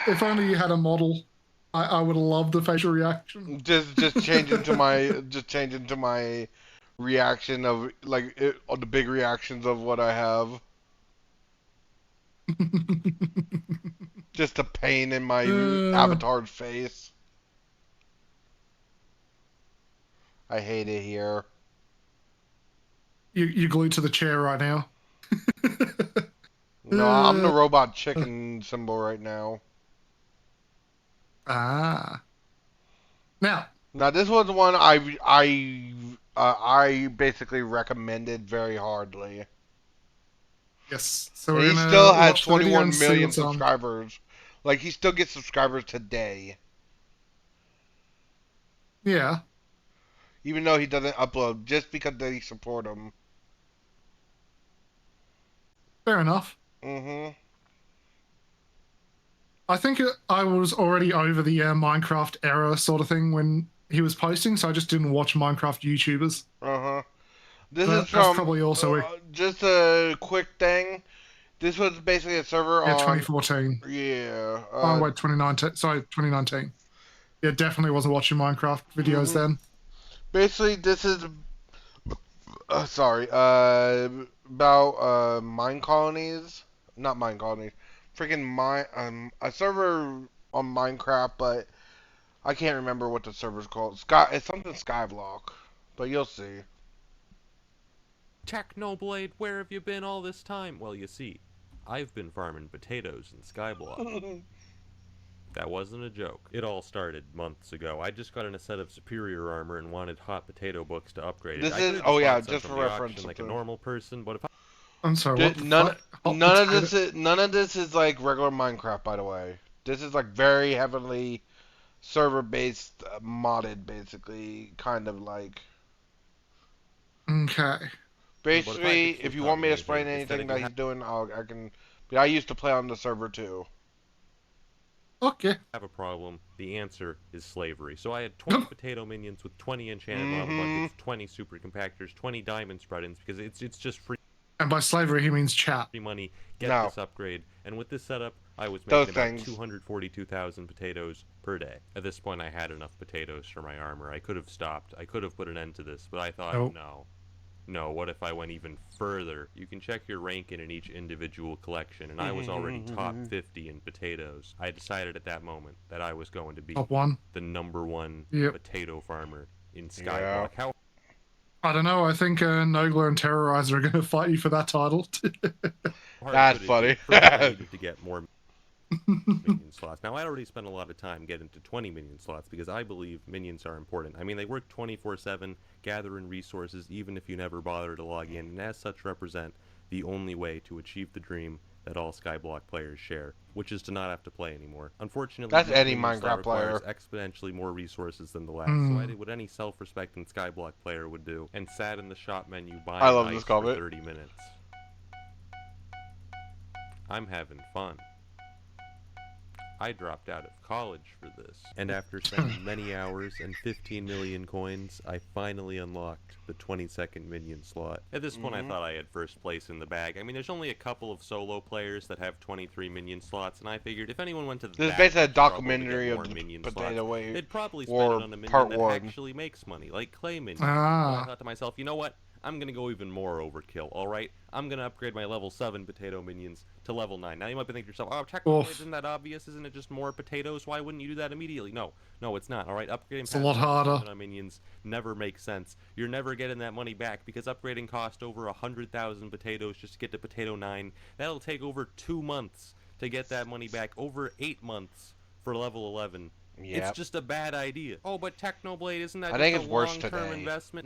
If only you had a model, I would have loved the facial reaction. Just change into my reaction of of the big reactions of what I have. Just the pain in my uh, avatar's face. I hate it here. you're glued to the chair right now. No, I'm the robot chicken symbol right now. Ah. Now, Now this was one I basically recommended very hardly, yes. So and we're he still gonna has watch the video 21 and see million what's on. subscribers. Like he still gets subscribers today, Yeah, even though he doesn't upload, just because they support him. fair enough. Mhm. I think I was already over the Minecraft era sort of thing when he was posting, so I just didn't watch Minecraft YouTubers. Uh huh. This is That's from probably also just a quick thing. This was basically a server yeah, on 2014. yeah. Oh wait, 2019. Sorry, 2019. Yeah, definitely wasn't watching Minecraft videos Mhm. then. Basically, this is sorry. About mine colonies, not mine colonies. Freaking mine. A server on Minecraft, but I can't remember what the server's called. Sky. It's something Skyblock, but you'll see. TechnoBlade, where have you been all this time? Well, you see, I've been farming potatoes in Skyblock. That wasn't a joke. It all started months ago. I just got in a set of superior armor and wanted hot potato books to upgrade it. This I could is have oh just yeah, bought some just from for the reference. auction like a normal person, but if I I'm sorry, what the None fuck? Hot potato. none of this is like regular Minecraft, by the way. This is like very heavily server based, modded, basically, kind of like. Okay. but if I Basically, could if have you taught want me me to explain anything, it's that anything if you that he's doing, I can. But I used to play on the server too. Okay. have a problem, the answer is slavery. So I had 20 potato minions with 20 enchanted lava Mm-hmm. buckets, 20 super compactors, 20 diamond spread-ins, because it's just free And by slavery, he means chat. money, get No, this upgrade. And with this setup, I was those making about things. 242,000 potatoes per day. At this point, I had enough potatoes for my armor. I could have stopped. I could have put an end to this, but I thought, Nope. no. No, what if I went even further? You can check your ranking in each individual collection, and I was already top 50 in potatoes. I decided at that moment that I was going to be Top one. the #1 Yep. potato farmer in Yeah. Skyblock. How I don't know. I think Nogler and Terrorizer are going to fight you for that title. hard That's could it be? funny. First, I needed to get more minion slots. Now, I already spent a lot of time getting to 20 minion slots because I believe minions are important. I mean, they work 24/7, gathering resources even if you never bother to log in, and as such represent the only way to achieve the dream that all Skyblock players share, which is to not have to play anymore. Unfortunately, That's each any minion slot Minecraft requires player. exponentially more resources than the last, so I Mm. did what any self-respecting Skyblock player would do, and sat in the shop menu I buying love this ice for comment. 30 minutes. I'm having fun. I dropped out of college for this. And after spending many hours and 15 million coins, I finally unlocked the 22nd minion slot. At this point, I thought I had first place in the bag. I mean, there's only a couple of solo players that have 23 minion slots, and I figured if anyone went to This is that basically a much trouble to get documentary of more the minion Potato slots, Way they'd probably spend it War on a minion Part that 1. actually makes money, like clay minions. But I Ah. thought to myself, you know what? I'm gonna go even more overkill, alright? I'm gonna upgrade my level 7 potato minions to level 9. Now you might be thinking to yourself, oh, TechnoBlade, Oof. isn't that obvious? Isn't it just more potatoes? Why wouldn't you do that immediately? No, it's not, alright? Upgrading It's a past lot level harder. 7 on minions never makes sense. You're never getting that money back because upgrading cost over 100,000 potatoes just to get to potato 9. That'll take over 2 months to get that money back, over 8 months for level 11. It's Yep. just a bad idea. Oh, but TechnoBlade, isn't that I just think a it's worse long-term today. investment?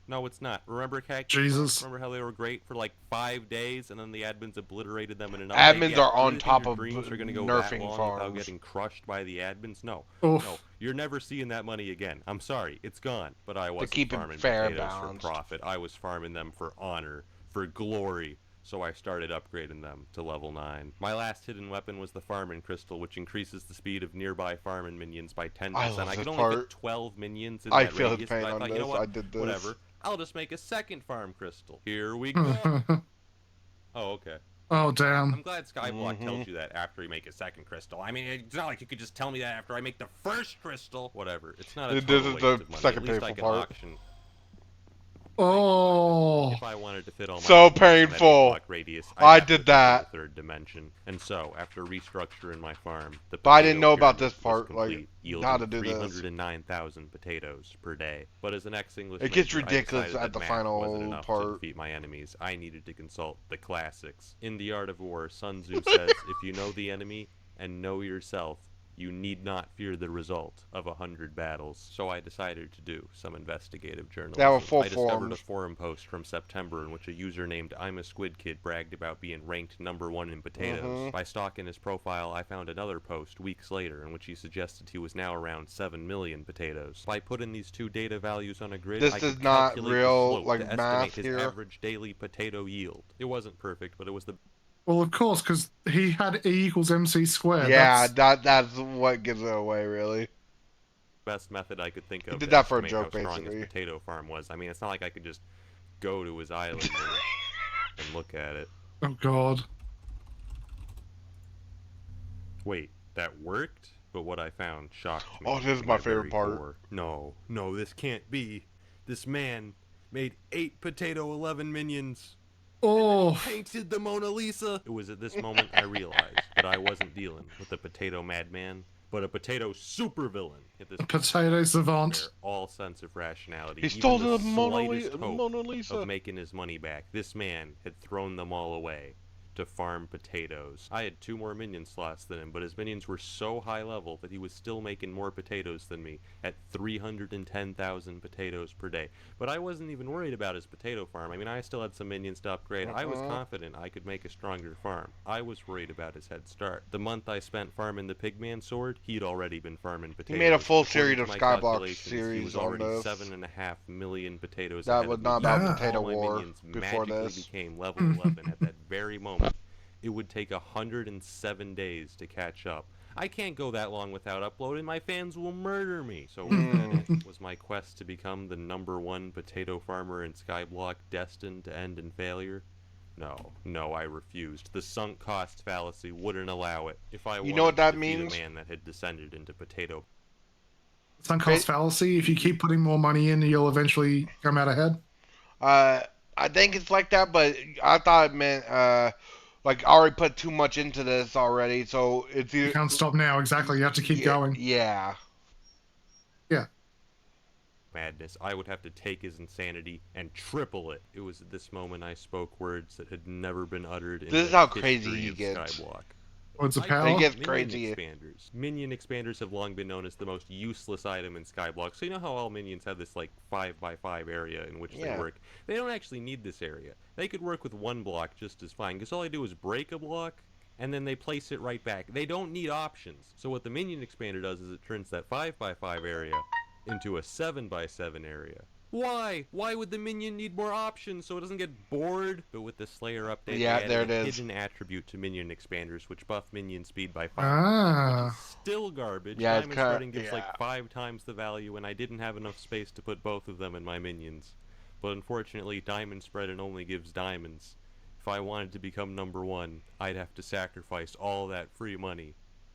No, it's not. Remember Calculus? Jesus. Remember how they were great for like 5 days and then the admins obliterated them in another Admins day? Yeah, are you on really think top your of dreams are going to go that nerfing long without farms. getting crushed by the admins? No, Oof. you're never seeing that money again. I'm sorry, it's gone. But I wasn't keep it farming fair potatoes balanced. for profit. I was farming them for honor, for glory. So I started upgrading them to level 9. My last hidden weapon was the Farming Crystal, which increases the speed of nearby farming minions by 10%. I love I this could only part. fit 12 minions in I that feel his radius, pain but I on thought, this. you know what? I did this. Whatever. I'll just make a second farm crystal. Here we go. Oh, okay. Oh, I'm damn. glad Skyblock tells you that after you make a second crystal. I mean, it's not like you could just tell me that after I make the first crystal. Whatever. It's not a This total is waste the of money. At second least I painful can part. auction. Oh. If I wanted to fit all my So minions on that painful. 8-block radius, I I'd have did to think of that. a third dimension. And so, after restructuring my farm, the But I didn't potato know about pyramid this was part, complete, like, yielding how to do this. 309,000 potatoes per day. But as an ex-English It gets major, I ridiculous decided at that the math wasn't final enough to part. defeat my enemies. I needed to consult the classics. In The Art of War, Sun Tzu says, if you know the enemy and know yourself, you need not fear the result of 100 battles. So I decided to do some investigative journalism. They have a full I discovered forms. a forum post from September in which a user named I'm a Squid Kid bragged about being ranked #1 in potatoes. By stalking his profile, I found another post weeks later in which he suggested he was now around 7 million potatoes. By putting these two data values on a grid, This I is could not calculate the real, slope like, to math estimate his here. average daily potato yield. It wasn't perfect, but it was the Well, of course, because he had E equals MC squared. Yeah, That's... that's what gives it away, really. best method I could think He of did to that for a estimate joke, how strong basically. his potato farm was. I mean, it's not like I could just go to his island and look at it. Oh, God. Wait, that worked? But what I found shocked me. Oh, this is to my very favorite part. core. No, this can't be. This man made 8 potato 11 minions. Oh. Painted the Mona Lisa. It was at this moment I realized that I wasn't dealing with a potato madman, but a potato supervillain. At this Potato savant. point, all sense of rationality, He even stole the the slightest hope Mona Lisa. of making his money back. This man had thrown them all away to farm potatoes. I had 2 more minion slots than him, but his minions were so high level that he was still making more potatoes than me at 310,000 potatoes per day. But I wasn't even worried about his potato farm. I mean, I still had some minions to upgrade. I was confident I could make a stronger farm. I was worried about his head start. The month I spent farming the Pigman sword, he'd already been farming potatoes. He made a full According series to of my Skyblock calculations, series he was on already this. 7.5 million potatoes That ahead was of not me. about Yeah. Potato All my War minions before magically this. became level 11 at that very moment. It would take 107 days to catch up. I can't go that long without uploading. My fans will murder me. So was that it? Was my quest to become the #1 potato farmer in Skyblock destined to end in failure? No, I refused. The sunk cost fallacy wouldn't allow it. If I You know what wanted that to defeat means? a man that had descended into potato Sunk cost fallacy. If you keep putting more money in, you'll eventually come out ahead. I think it's like that, but I thought it meant like I already put too much into this already, so it's You either, can't stop now. Exactly. You have to keep going. Yeah. Yeah. madness, I would have to take his insanity and triple it. It was at this moment I spoke words that had never been uttered in This is the how history crazy he of gets. Skyblock. Words of I power. It gets minion crazy. expanders. Minion expanders have long been known as the most useless item in Skyblock. So you know how all minions have this like 5x5 area in which they Yeah. work? They don't actually need this area. They could work with 1 block just as fine, because all I do is break a block and then they place it right back. They don't need options. So what the minion expander does is it turns that 5x5 area into a 7x7 area. Why? Why would the minion need more options so it doesn't get bored? But with the Slayer update, Yeah, they there added it a is. hidden attribute to minion expanders, which buff minion speed by 5. Ah. Which is still garbage. Yeah, it's Diamond kinda- spreading gives yeah. like 5 times the value, and I didn't have enough space to put both of them in my minions. But unfortunately, diamond spreading only gives diamonds. If I wanted to become #1, I'd have to sacrifice all that free money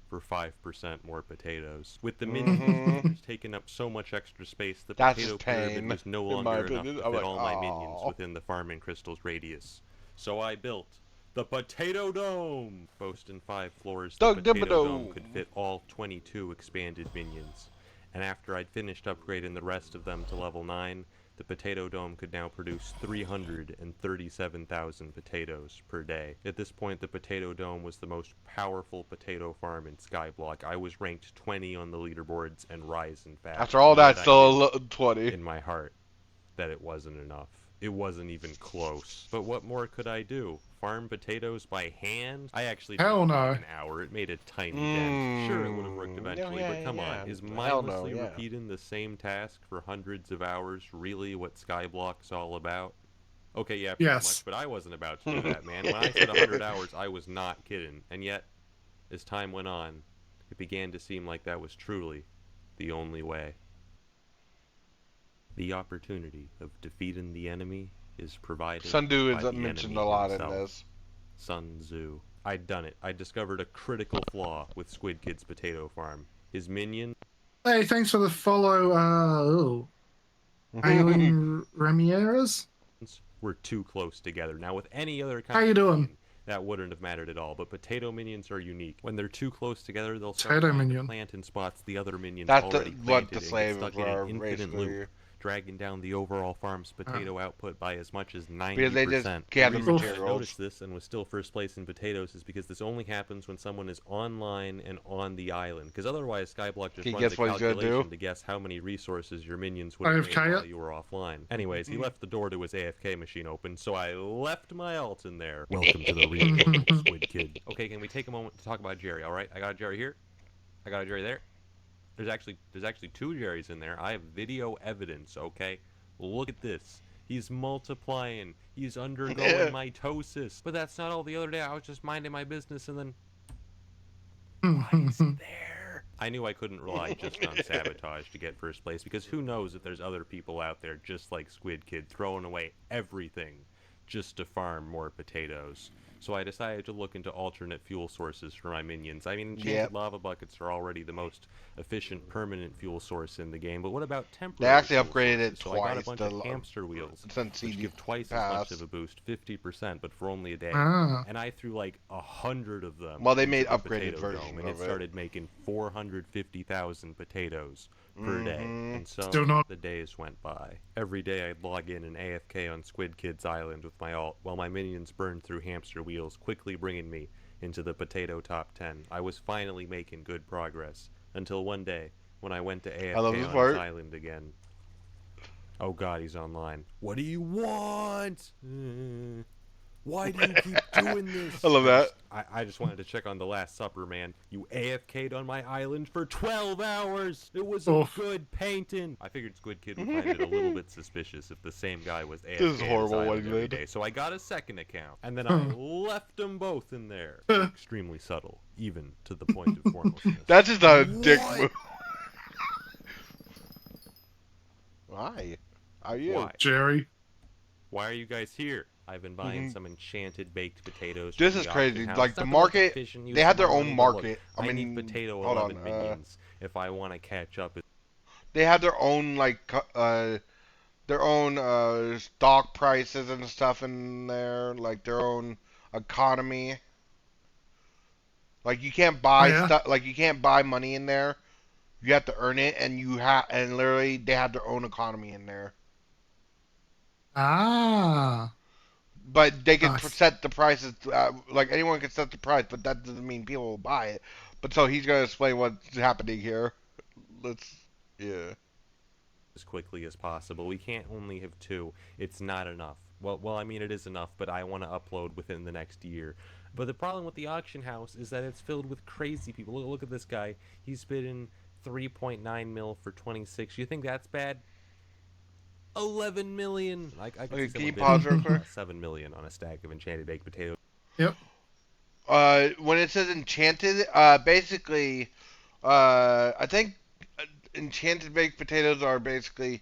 for 5% more potatoes. With the minion expanders taking up so much extra space, the That's potato just pain, pyramid was no in my longer enough opinion. to I'm fit like, all my minions "Aw." within the farming crystal's radius. So I built the Potato Dome! Boasting 5 floors, the Doug Potato Dimmadome. Dome could fit all 22 expanded minions. And after I'd finished upgrading the rest of them to level 9, the Potato Dome could now produce 337,000 potatoes per day. At this point, the Potato Dome was the most powerful potato farm in Skyblock. I was ranked 20 on the leaderboards and rising fast. After all And that, yet I still knew 20. in my heart that it wasn't enough. It wasn't even close. But what more could I do? Farm potatoes by hand? I actually Hell did it for no. like an hour. It made a tiny dent. Sure, it would have worked eventually, but come on. Is Hell no, mindlessly yeah. repeating the same task for hundreds of hours really what Skyblock's all about? Okay, yeah, pretty Yes. much, but I wasn't about to do that, man. When I said 100 hours, I was not kidding. And yet, as time went on, it began to seem like that was truly the only way. The opportunity of defeating the enemy is provided Sundu by is the mentioned enemy a lot himself. in this. Sun Tzu. I'd done it. I discovered a critical flaw with Squid Kid's potato farm. His minions Hey, thanks for the follow. Aileen Ramirez. were too close together. Now, with any other How kind you of doing? minion, that wouldn't have mattered at all. But potato minions are unique. When they're too close together, they'll start Potato trying to minion. plant in spots the other minions That's already what planted the and get slaves stuck in are, an infinite basically. loop, dragging down the overall farm's potato output by as much as 90%. Because they just The gather reason I materials. noticed this and was still first place in potatoes is because this only happens when someone is online and on the island. Because otherwise, Skyblock just Can you runs a guess what he's gonna calculation do? to guess how many resources your minions would have made AFK while it? you were offline. Anyways, he left the door to his AFK machine open, so I left my alt in there. Welcome to the real world, Squid Kid. Okay, can we take a moment to talk about Jerry? All right, I got a Jerry here. I got a Jerry there. There's actually 2 Jerrys in there. I have video evidence. Okay, look at this. He's multiplying. He's undergoing mitosis. But that's not all. The other day, I was just minding my business, and then why is it there? I knew I couldn't rely just on sabotage to get first place, because who knows if there's other people out there just like Squid Kid throwing away everything just to farm more potatoes. So I decided to look into alternate fuel sources for my minions. I mean, enchanted lava buckets are already the most efficient permanent fuel source in the game, but what about temporary? They actually fuel upgraded sources? it So I got a twice, bunch of hamster wheels, since which he give twice as much of passed. a boost, 50%, but for only a day. Ah. And I threw like 100 of them. Well, they into made the upgraded potato version dome, and it of it. started making 450,000 potatoes per day. And so Still not- the days went by. Every day I'd log in and AFK on Squid Kid's island with my alt, while my minions burned through hamster wheels, quickly bringing me into the potato top 10. I was finally making good progress, until one day, when I went to AFK love on this his part. island again. Oh god, he's online. What do you want? Why do you keep doing this? I love that. I just wanted to check on the Last Supper, man. You AFK'd on my island for 12 hours. It was a Oof. good painting. I figured Squid Kid would find it a little bit suspicious if the same guy was AFK This is on horrible his what island he every did. day. So I got a second account, and then I left them both in there. Extremely subtle, even to the point of formlessness. That's just a dick What? move. Why? Are you? Why? Jerry. Why are you guys here? I've been buying some enchanted baked potatoes. This from is the crazy. auction house. Like, It's the not that much market- efficient use they had of their my own money, but look, market. I I need mean, potato hold 11 on, minions if I want to catch up. They have their own stock prices and stuff in there, like their own economy. Like you can't buy yeah? stuff. Like you can't buy money in there. You have to earn it, and literally they have their own economy in there. Ah. But they can Nice. set the prices. Like anyone can set the price, but that doesn't mean people will buy it. But so he's gonna explain what's happening here. Yeah. As quickly as possible. We can't only have 2. It's not enough. Well, I mean it is enough, but I want to upload within the next year. But the problem with the auction house is that it's filled with crazy people. Look at this guy. He's bidding 3.9 mil for 26. You think that's bad? 11 million. I could Okay, see can you someone pause real bidding, quick? 7 million on a stack of enchanted baked potatoes. Yep. When it says enchanted, basically, I think enchanted baked potatoes are basically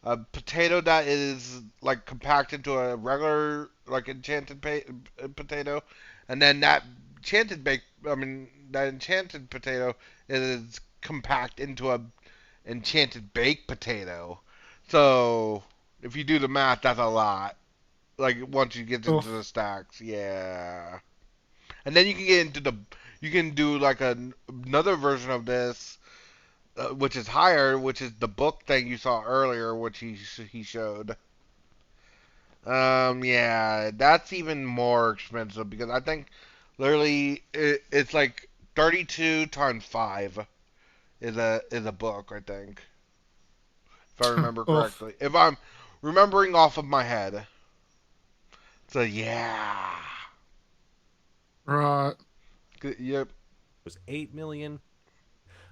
a potato that is like compacted to a regular like enchanted potato, and then that enchanted potato is compact into a enchanted baked potato. So if you do the math, that's a lot. Like once you get into Oof. the stacks, yeah. And then you can get into you can do like another version of this, which is higher, which is the book thing you saw earlier, which he showed. Yeah, that's even more expensive because I think literally it's like 32 times 5 is a book, I think, if I remember Oof. correctly. If I'm remembering off of my head. So yeah. Right. Yep. Was 8 million.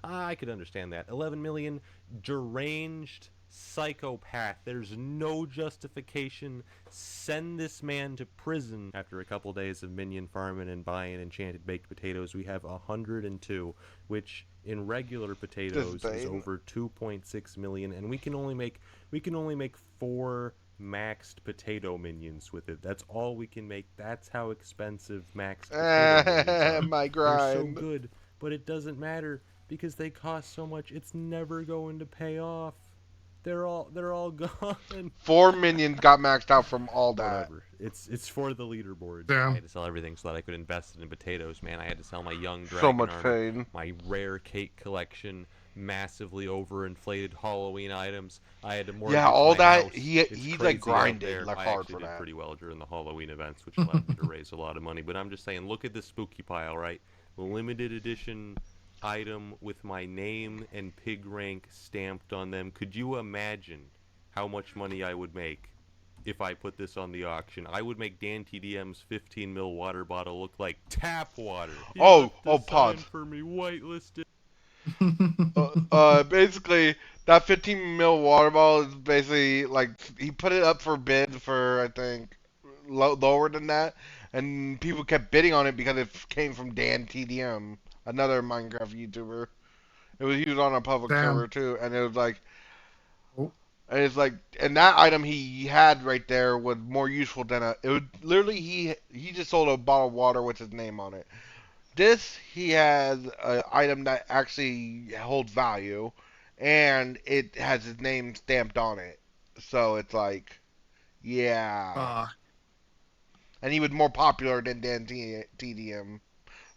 I could understand that. 11 million. Deranged psychopath. There's no justification. Send this man to prison. After a couple days of minion farming and buying enchanted baked potatoes, we have 102, which in regular potatoes is over 2.6 million, and we can only make 4 maxed potato minions with it. That's all we can make. That's how expensive maxed potato minions are. My They're so grind. good, but it doesn't matter because they cost so much. It's never going to pay off. They're all gone. 4 minions got maxed out from all that. Whatever. It's for the leaderboard. Damn. I had to sell everything so that I could invest it in potatoes, man. I had to sell my young dragon So much armor, pain. my rare cake collection, massively overinflated Halloween items. I had to mortgage Yeah, all my that house. he's It's like crazy out grinding there. like I hard actually for did that. pretty well during the Halloween events, which allowed me to raise a lot of money. But I'm just saying, look at this spooky pile, right? Limited edition item with my name and pig rank stamped on them. Could you imagine how much money I would make if I put this on the auction? I would make Dan TDM's 15 mil water bottle look like tap water. He left a sign pause. for me whitelisted. Basically, that 15 mil water bottle is basically like he put it up for bid for I think lower than that, and people kept bidding on it because it came from Dan TDM, another Minecraft YouTuber. It was used on a public Damn. server too, and it was like, Oh. and it's like, and that item he had right there was more useful than a. It would literally he just sold a bottle of water with his name on it. This he has an item that actually holds value, and it has his name stamped on it. So it's like, yeah. And he was more popular than Dan TDM.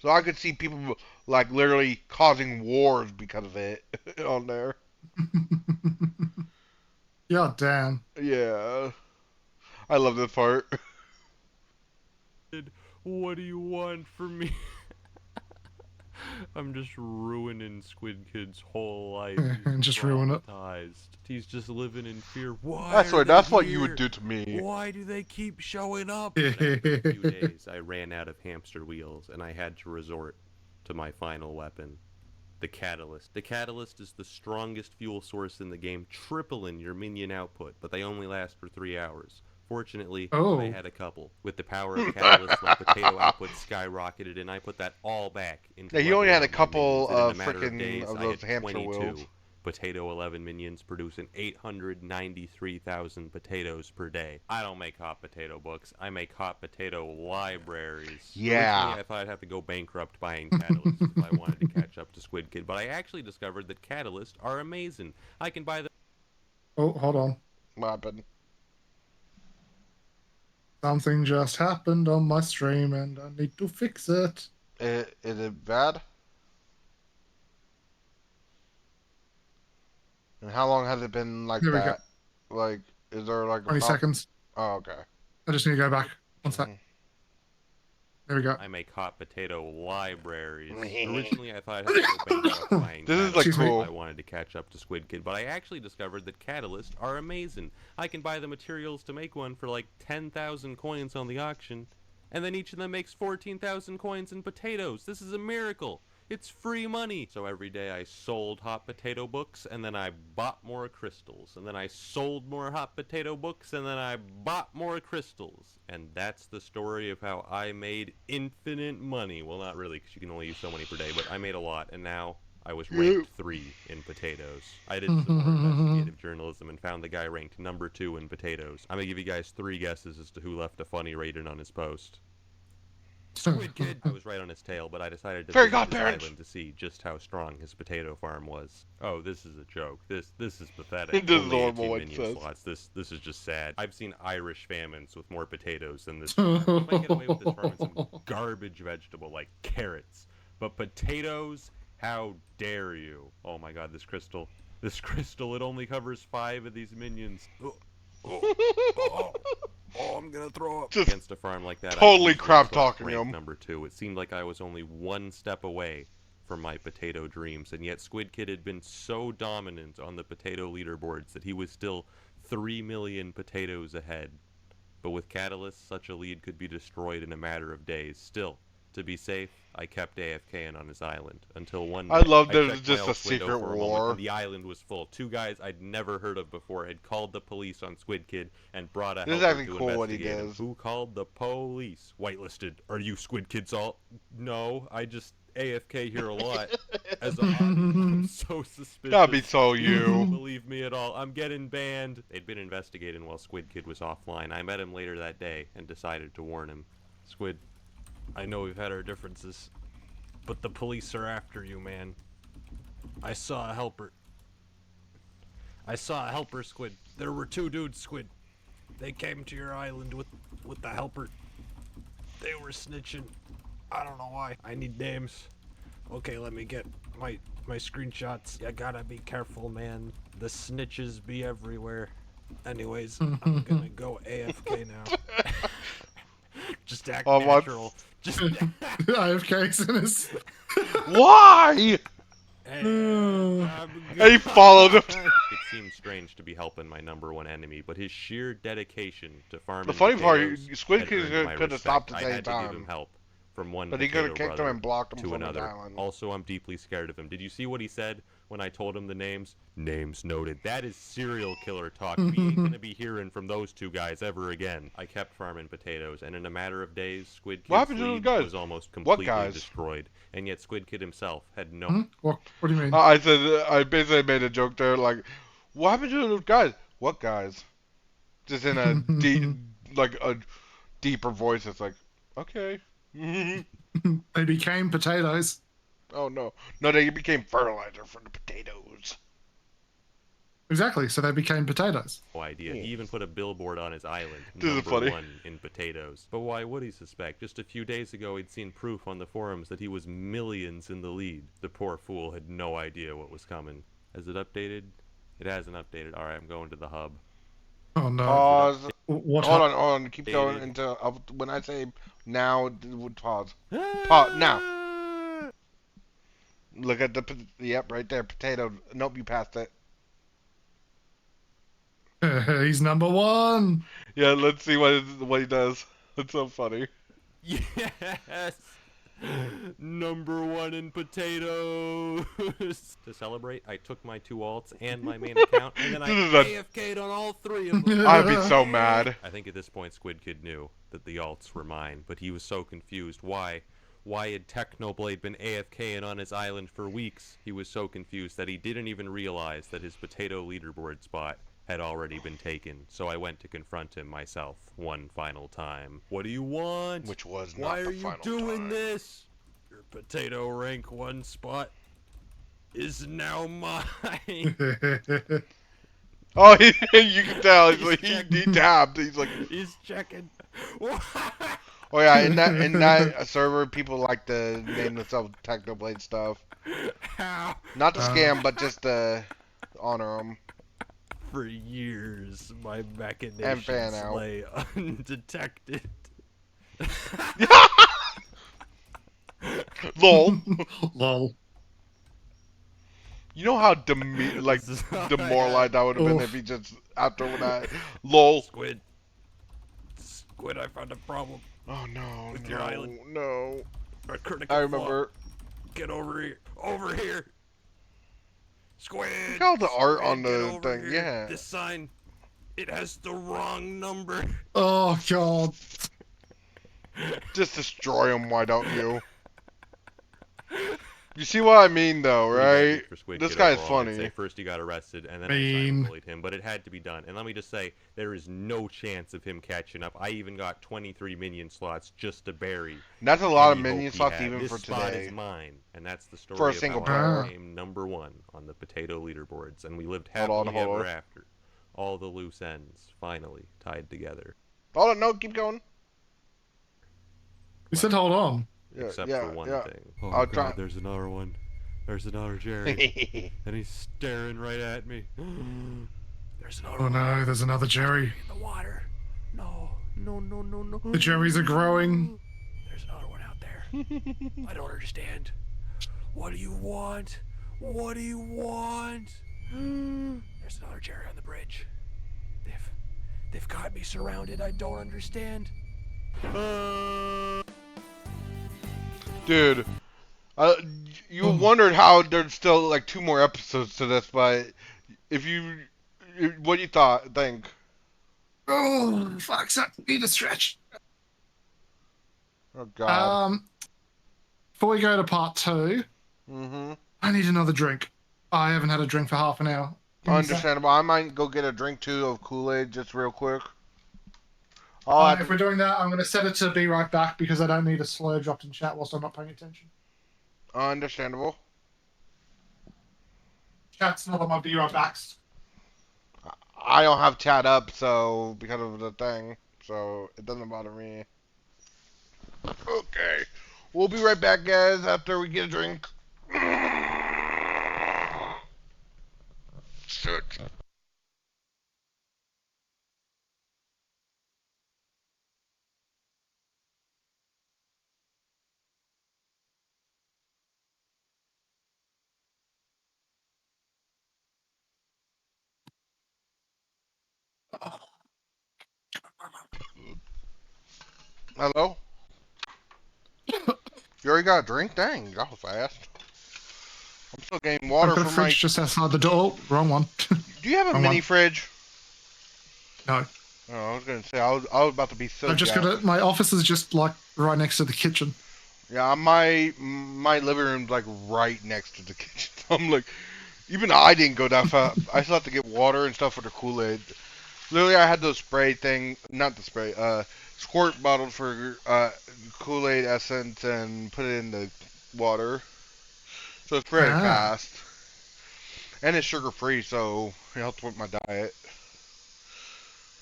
So I could see people like literally causing wars because of it on there. Yeah, damn. Yeah. I love this part. What do you want from me? I'm just ruining Squid Kid's whole life. And just ruin it. Traumatized. He's just living in fear. Why? That's are right. they That's what here? you would do to me. Why do they keep showing up? And after a few days, I ran out of hamster wheels, and I had to resort to my final weapon, the catalyst. The catalyst is the strongest fuel source in the game, tripling your minion output, but they only last for 3 hours. Fortunately, I had a couple. With the power of catalyst, my potato output skyrocketed, and I put that all back into. Yeah, he only had a leveling up my couple minions, and in of a matter freaking days, of I those had hamster 22 wheels. potato 11 minions producing 893,000 potatoes per day. I don't make hot potato books. I make hot potato libraries. Yeah. Originally, I thought I'd have to go bankrupt buying catalysts if I wanted to catch up to Squid Kid, but I actually discovered that catalysts are amazing. I can buy them. Oh, hold on. What happened? Something just happened on my stream and I need to fix it. Is it bad? And how long has it been like Here we that? Like, is there like 20 seconds. Oh, okay. I just need to go back. One sec. There we go. I make hot potato libraries. Originally, I thought I'd have to go bankrupt buying This is like catalysts cool. if I wanted to catch up to Squid Kid, but I actually discovered that catalysts are amazing. I can buy the materials to make one for like 10,000 coins on the auction, and then each of them makes 14,000 coins in potatoes. This is a miracle. It's free money. So every day I sold hot potato books, and then I bought more crystals, and then I sold more hot potato books, and then I bought more crystals. And that's the story of how I made infinite money. Well, not really, because you can only use so many per day, but I made a lot, and now I was ranked 3 in potatoes. I did some more investigative journalism and found the guy ranked number 2 in potatoes. I'm going to give you guys 3 guesses as to who left a funny rating on his post. Squid Kid. I was right on his tail, but I decided to Fairy visit his godparents! island to see just how strong his potato farm was. Oh, this is a joke. This is pathetic. This is Only horrible, 18 what it minion says. slots. This is just sad. I've seen Irish famines with more potatoes than this farm. You might get away with this farm in some garbage vegetable like carrots, but potatoes? How dare you? Oh my God, this crystal. This crystal. It only covers 5 of these minions. Oh, I'm gonna throw up. Just Against a farm like that, totally I crap easily talking ranked him. number 2. It seemed like I was only 1 step away from my potato dreams, and yet Squid Kid had been so dominant on the potato leaderboards that he was still 3 million potatoes ahead. But with Catalyst, such a lead could be destroyed in a matter of days. Still, to be safe, I kept AFKing on his island until one day I love I there's checked just my a else window secret for a moment, war. and the island was full. 2 guys I'd never heard of before had called the police on Squid Kid and brought a This is helper actually to cool what he investigate him. does. Who called the police? Whitelisted. Are you Squid Kid's all? No, I just AFK here a lot as a hobby. That's so suspicious. That'd be so You you. don't believe me at all. I'm getting banned. They'd been investigating while Squid Kid was offline. I met him later that day and decided to warn him. Squid, I know we've had our differences, but the police are after you, man. I saw a helper. Squid. There were 2 dudes, Squid. They came to your island with the helper. They were snitching. I don't know why. I need names. Okay, let me get my screenshots. You gotta be careful, man. The snitches be everywhere. Anyways, I'm gonna go AFK now. Just act natural. Just AFK sinners. Why? He followed him. It seemed strange to be helping my #1 enemy, but his sheer dedication to farming The funny part, potatoes Squid had Kid earned my could have stopped respect. at the I same had to give him time. help from one But he could have potato kicked him brother and blocked him to from his another. island. Also, I'm deeply scared of him. Did you see what he said when I told him the names? Names noted. That is serial killer talk. We ain't gonna be hearing from those 2 guys ever again. I kept farming potatoes, and in a matter of days, Squid What Kid's happened to those lead guys? was almost What completely guys? destroyed. And yet Squid Kid himself had no... What do you mean? I said, I basically made a joke there, like, what happened to those guys? What guys? Just in a a deeper voice. It's like, okay. They became potatoes. Oh no, they became fertilizer for the potatoes. Exactly, so they became potatoes. No idea. He even put a billboard on his island, This is funny. #1 in potatoes. But why would he suspect? Just a few days ago, he'd seen proof on the forums that he was millions in the lead. The poor fool had no idea what was coming. Has it updated? It hasn't updated. Alright, I'm going to the hub. Oh no. Pause. What? Hold on. Keep going until when I say now, it would pause. Pause now. Look at yep, right there, potato. Nope, you passed it. He's #1. Yeah, let's see what he does. That's so funny. Yes! #1 in potatoes! To celebrate, I took my 2 alts and my main account, and then I AFK'd on all 3 of them. I'd be so mad. I think at this point Squid Kid knew that the alts were mine, but he was so confused. Why had TechnoBlade been AFKing on his island for weeks? He was so confused that he didn't even realize that his potato leaderboard spot had already been taken, so I went to confront him myself one final time. What do you want? Which was not Why the are you final doing time. this? Your potato rank 1 spot is now mine. Oh, you can tell. He's like, checking. he tabbed. He's like, He's checking. oh yeah, in that server, people like to name themselves TechnoBlade stuff. How? Not to scam, but just to honor them. For years, my And machinations fan out. lay undetected. Lol. Lol. You know how This is how I demoralized I would have been Oof. if he just after that. Lol. Squid, I found a problem. Oh no. With no, your island. No. A critical I flaw. remember. Get over here. Over here. Squid. Look at all the art Squid, on get the over thing. here. Yeah. This sign, it has the wrong number. Oh god. Just destroy him. Why don't you? You see what I mean, though, Pretty bad right? week for Squid This Kid guy's overall. I'd funny. say first he got arrested, and then Mean. I cyberbullied him, but it had to be done. And let me just say, there is no chance of him catching up. I even got 23 minion slots just to bury. And that's a lot of any hope minion he slots had. even this for spot today. is mine, and that's the story For a of single how I player. became #1 on the potato leaderboards, and we lived Hold on, happily hold ever on. after. All the loose ends finally tied together. Hold on, no, keep going. You said hold on. Yeah, Except yeah, for one yeah. thing. Oh I'll god, try. there's another one. There's another Jerry. And he's staring right at me. There's another Oh one no, there's another Jerry. in the water. No. The Jerrys are growing. There's another one out there. I don't understand. What do you want? What do you want? There's another Jerry on the bridge. They've got me surrounded. I don't understand. Dude, you wondered how there's still like 2 more episodes to this, but what do you think? Oh, fuck, need a stretch. Oh god. Before we go to part 2, Mm-hmm. I need another drink. I haven't had a drink for half an hour. Give me a sec. Understandable. I might go get a drink too of Kool-Aid just real quick. I'll have If we're to, doing that, I'm going to set it to be right back because I don't need a slur dropped in chat whilst I'm not paying attention. understandable. Chat's not on my be right backs. I don't have chat up, so because of the thing, so it doesn't bother me. Okay, we'll be right back, guys, after we get a drink. Shit. Hello? You already got a drink? Dang, that was fast. I'm still getting I've water got a from my... fridge just outside the door. Wrong one. Do you have a Wrong mini one. fridge? No. Oh, I was gonna say, I was about to be so I've just got jacked. it. My office is just like right next to the kitchen. Yeah, my living room's like right next to the kitchen. I'm like, even I didn't go that far. I still have to get water and stuff for the Kool-Aid. Literally, I had those spray thing, not the spray, squirt bottles for Kool-Aid essence and put it in the water. So it's very Ah. fast. And it's sugar-free, so it helps with my diet.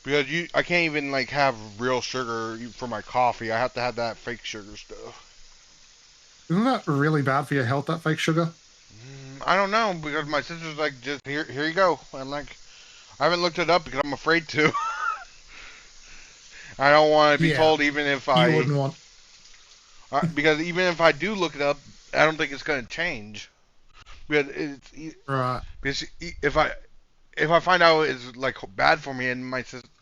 Because I can't even like have real sugar for my coffee. I have to have that fake sugar stuff. Isn't that really bad for your health, that fake sugar? I don't know because my sister's like, just here you go. I'm like, I haven't looked it up because I'm afraid to. I don't want to be Yeah. told even if You wouldn't want. because even if I do look it up, I don't think it's gonna change. Because Right. because if I find out it's like bad for me and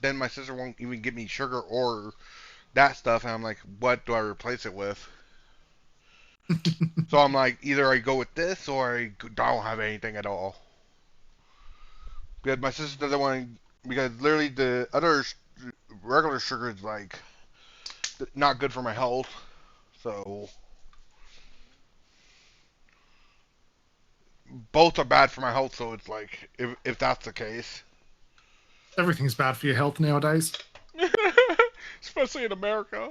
then my sister won't even give me sugar or that stuff, and I'm like, what do I replace it with? So I'm like, either I go with this or I don't have anything at all. Because my sister doesn't want to, because literally the other regular sugar is like not good for my health. So both are bad for my health. So it's like if that's the case, Everything's bad for your health nowadays. especially in America.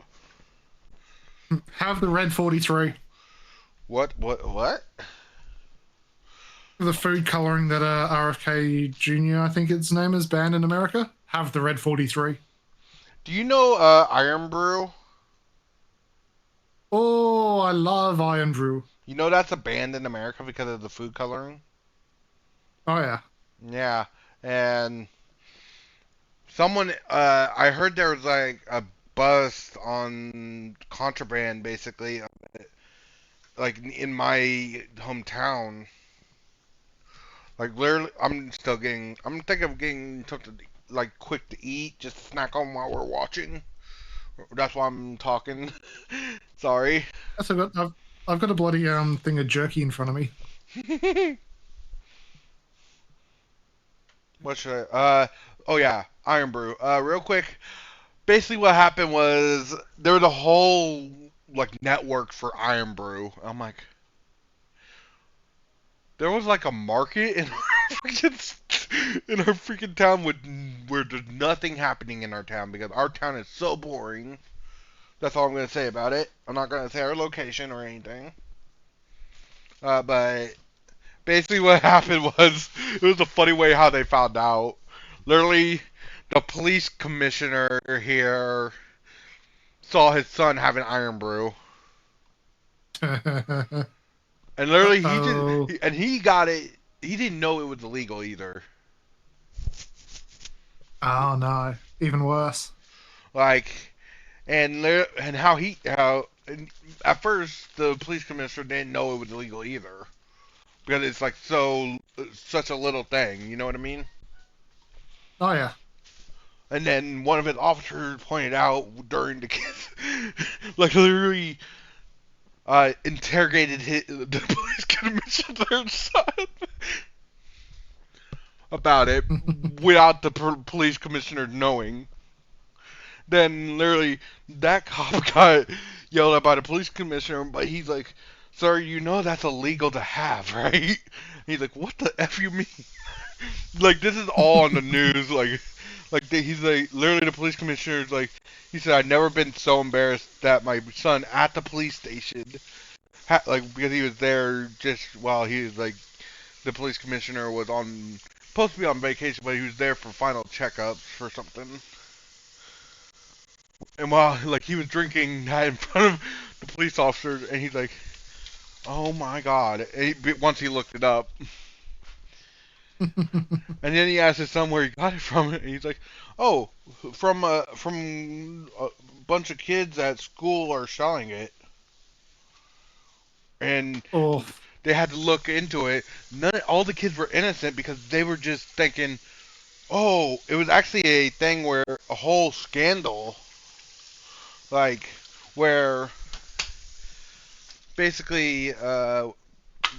Have the red 43. What? The food coloring that RFK Jr., I think its name is, banned in America. Have the red 43. Do you know Iron Brew? Oh, I love Iron Brew. You know that's a band in America because of the food coloring. Oh, yeah. Yeah, and someone I heard there was like a bust on contraband, basically, like in my hometown. Like literally, I'm thinking of getting something like quick to eat, just snack on while we're watching. That's why I'm talking. Sorry. That's I've got a bloody thing of jerky in front of me. What should I? Oh yeah, Iron Brew. Real quick. Basically, what happened was there was a whole like network for Iron Brew. I'm like, there was like a market in our freaking town with where there's nothing happening in our town because our town is so boring. That's all I'm gonna say about it. I'm not gonna say our location or anything. But basically, what happened was it was a funny way how they found out. Literally, the police commissioner here saw his son have an Iron Brew. And literally, Oh, he got it. He didn't know it was illegal either. oh no, even worse. Like, and how and at first the police commissioner didn't know it was illegal either because it's like such a little thing. You know what I mean? Oh yeah. And then one of his officers pointed out during the case, like literally interrogated the police commissioner's son about it without the police commissioner knowing. Then literally that cop got yelled at by the police commissioner, but he's like, "Sir, you know that's illegal to have, right?" He's like, what the F you mean? Like, this is all on the news. He's like, literally the police commissioner's like, he said, I've never been so embarrassed that my son at the police station, because he was there just while he was like, the police commissioner was supposed to be on vacation, but he was there for final checkups for something. And while, like, he was drinking that in front of the police officers, and he's like, oh my god, once he looked it up. And then he asked his son where he got it from, and he's like, oh, from a bunch of kids at school are selling it. And Oh, they had to look into it. All the kids were innocent because they were just thinking, oh, it was actually a thing where a whole scandal, like, where basically the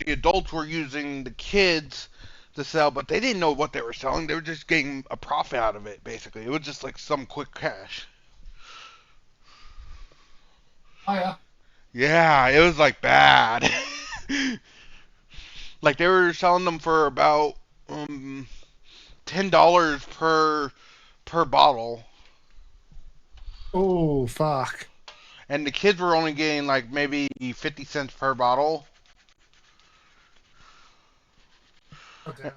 adults were using the kids to sell, but they didn't know what they were selling. They were just getting a profit out of it, basically. It was just like some quick cash. oh yeah. Yeah, it was like bad. Like they were selling them for about $10 per bottle, Oh, fuck. and the kids were only getting like maybe 50 cents per bottle. Oh, damn it.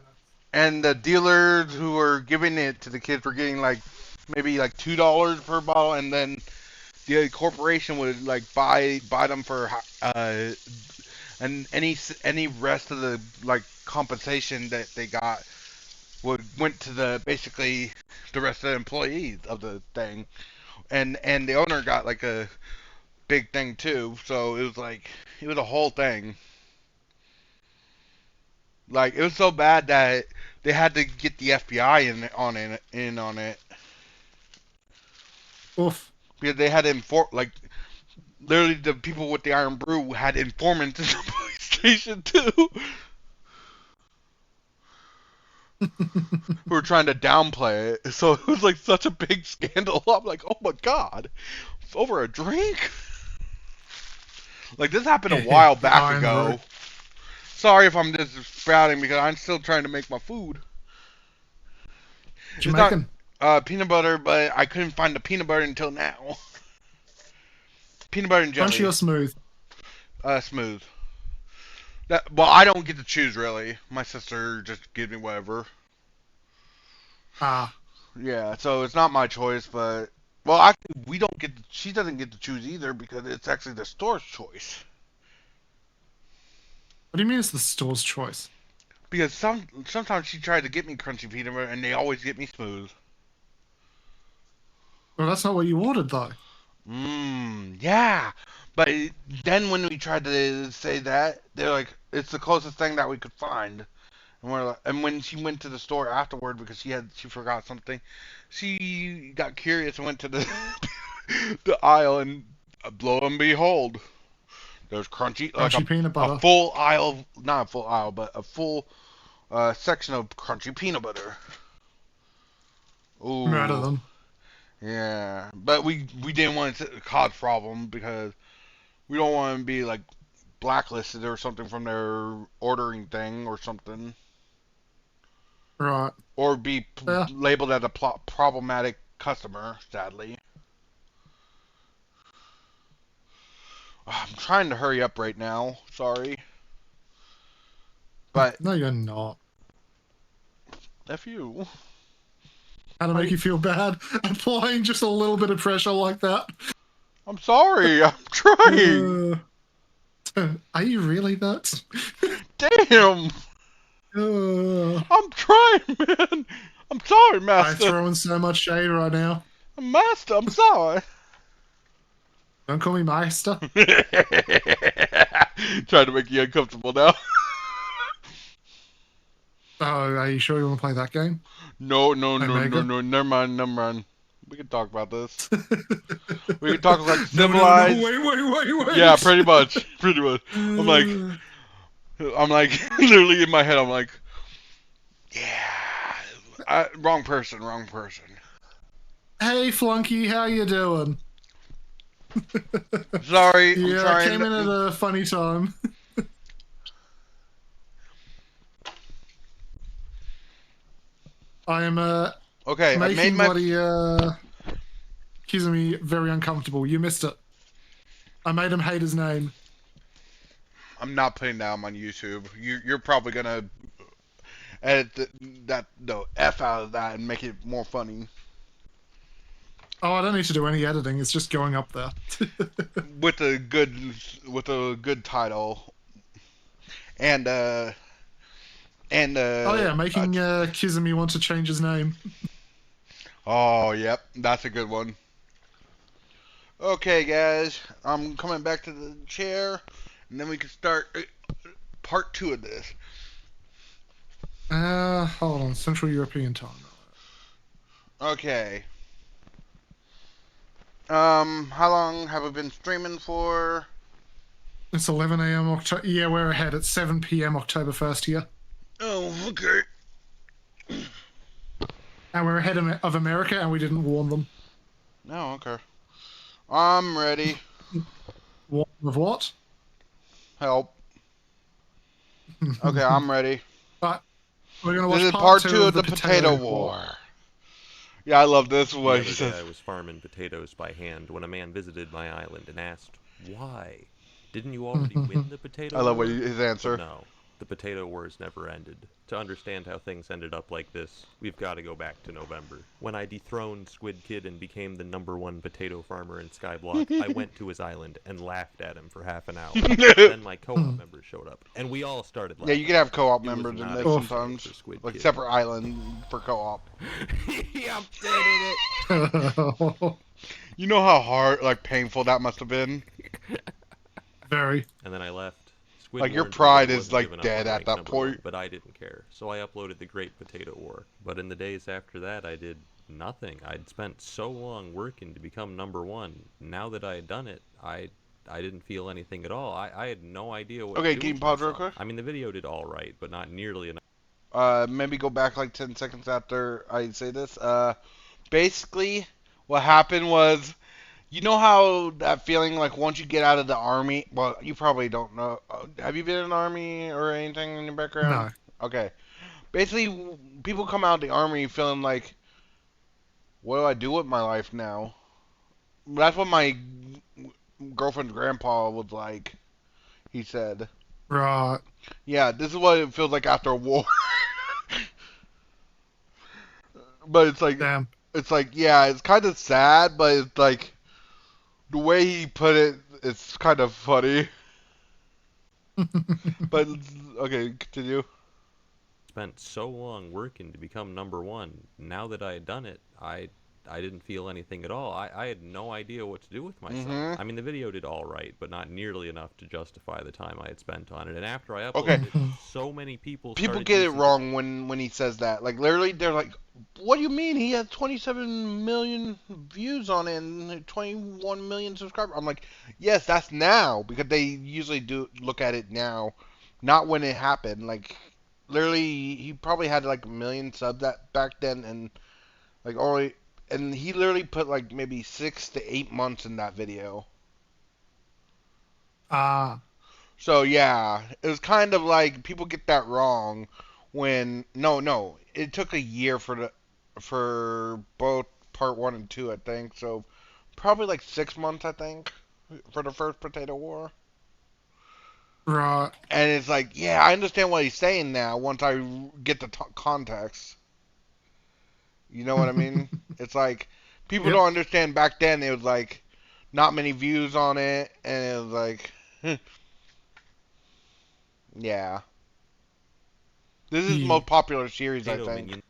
And the dealers who were giving it to the kids were getting like maybe like $2 per bottle, and then the corporation would like buy them for and any rest of the like compensation that they got went to basically the rest of the employees of the thing, and the owner got like a big thing too. So it was a whole thing. Like it was so bad that they had to get the FBI in on it Oof. because they had like literally the people with the Iron Brew had informants in the police station too who were trying to downplay it. So it was like such a big scandal. I'm like, oh my god, it's over a drink. Like this happened a while back Iron ago. Brew. Sorry if I'm just spouting because I'm still trying to make my food. What you It's making? not peanut butter, but I couldn't find the peanut butter until now. Peanut butter and jelly. Crunchy or smooth? Smooth. Well, I don't get to choose really. My sister just gives me whatever. Ah, Yeah, so it's not my choice, but well, actually, we don't get. She doesn't get to choose either because it's actually the store's choice. what do you mean it's the store's choice? Because sometimes she tried to get me crunchy peanut butter, and they always get me smooth. Well, that's not what you ordered, though. Yeah. But then when we tried to say that, they're like, it's the closest thing that we could find. And when she went to the store afterward because she forgot something, she got curious and went to the the aisle, and lo and behold, there's Crunchy peanut a butter. full aisle, not a full aisle, but a full section of crunchy peanut butter. Murder Ooh, them. yeah. But we didn't want to cause problem because we don't want to be like blacklisted or something from their ordering thing or something. Right. Or be Yeah. labeled as a problematic customer, sadly. I'm trying to hurry up right now. Sorry. But, No, you're not. F you. How to make you feel bad? Applying just a little bit of pressure like that. I'm sorry. I'm trying. Are you really that? Damn. I'm trying, man. I'm sorry, I'm Master. throwing so much shade right now. Master, I'm sorry. Don't call me Meister. Trying to make you uncomfortable now. Oh, are you sure you want to play that game? No. Omega? Never mind. We can talk about this. We can talk like No, civilized. wait. Yeah, pretty much. I'm like, literally in my head, I'm like, yeah, wrong person. Hey, Flunky, how you doing? Sorry, I'm Yeah, I trying. came in at a funny time. I am Okay, I made making my. Bloody Kizumi very uncomfortable. You missed it. I made him hate his name. I'm not putting that on YouTube. You're probably gonna edit the F out of that and make it more funny Oh, I don't need to do any editing. It's just going up there. with a good title and Oh yeah, making Kizumi want to change his name. oh yep, that's a good one. Okay, guys, I'm coming back to the chair, and then we can start part 2 of this. Hold on. Central European time. Okay. How long have we been streaming for? It's 11 a.m. October. Yeah, we're ahead. It's 7 p.m. October 1st here. Oh, okay. And we're ahead of America, and we didn't warn them. No, okay. I'm ready. Warn them of what? Help. Okay, I'm ready. But we're going to watch This is part part 2 2 of of the Potato War. Yeah, I love this The one. other day I was farming potatoes by hand when a man visited my island and asked, "Why? Didn't you already win the potato I love war?" his answer. But no, the potato wars never ended. To understand how things ended up like this, we've got to go back to November. When I dethroned Squid Kid and became the #1 potato farmer in Skyblock, I went to his island and laughed at him for half an hour. Then my co-op members showed up, and we all started Yeah, laughing. you can have co-op It was members in not this a good day sometimes. for Squid Like Kid. separate island for co-op. He updated it! You know how hard, like painful that must have been? Very. And then I left. Squid Like, your warned me that pride he is, wasn't like, giving up dead on at rank that #1, point. but I didn't care. So I uploaded the Great Potato War. But in the days after that, I did nothing. I'd spent so long working to become #1. Now that I had done it, I didn't feel anything at all. I had no idea what Okay, to do can you with pause real myself. quick? I mean, the video did all right, but not nearly enough. Maybe go back like 10 seconds after I say this. Basically, what happened was, you know how that feeling, like, once you get out of the army, well, you probably don't know. Have you been in the army or anything in your background? No. Okay. Basically, people come out of the army feeling like, what do I do with my life now? That's what my girlfriend's grandpa was like. He said, Right. "Yeah, this is what it feels like after a war." But Damn. it's like, yeah, it's kind of sad, but it's like the way he put it, it's kind of funny. But okay, continue. Spent so long working to become #1. Now that I had done it, I didn't feel anything at all. I had no idea what to do with myself. Mhm. I mean, the video did all right, but not nearly enough to justify the time I had spent on it. And after I Okay. uploaded it, so many people People started get it using the wrong when he says that. Like, literally, they're like, "What do you mean? He has 27 million views on it and 21 million subscribers." I'm like, "Yes, that's now because they usually do look at it now, not when it happened." Like, literally, he probably had like a million subs that back then, and like only, and he literally put like maybe 6 to 8 months in that video. Ah. So yeah, it was kind of like people get that wrong when no, it took a year for both part 1 and 2, I think. So probably like 6 months, I think, for the first Potato War. Right. And it's like, yeah, I understand what he's saying now once I get the context. You know what I mean? It's like people Yep. don't understand back then. It was like not many views on it, and it was like, yeah. This is the Yeah. most popular series, I potato think. minions.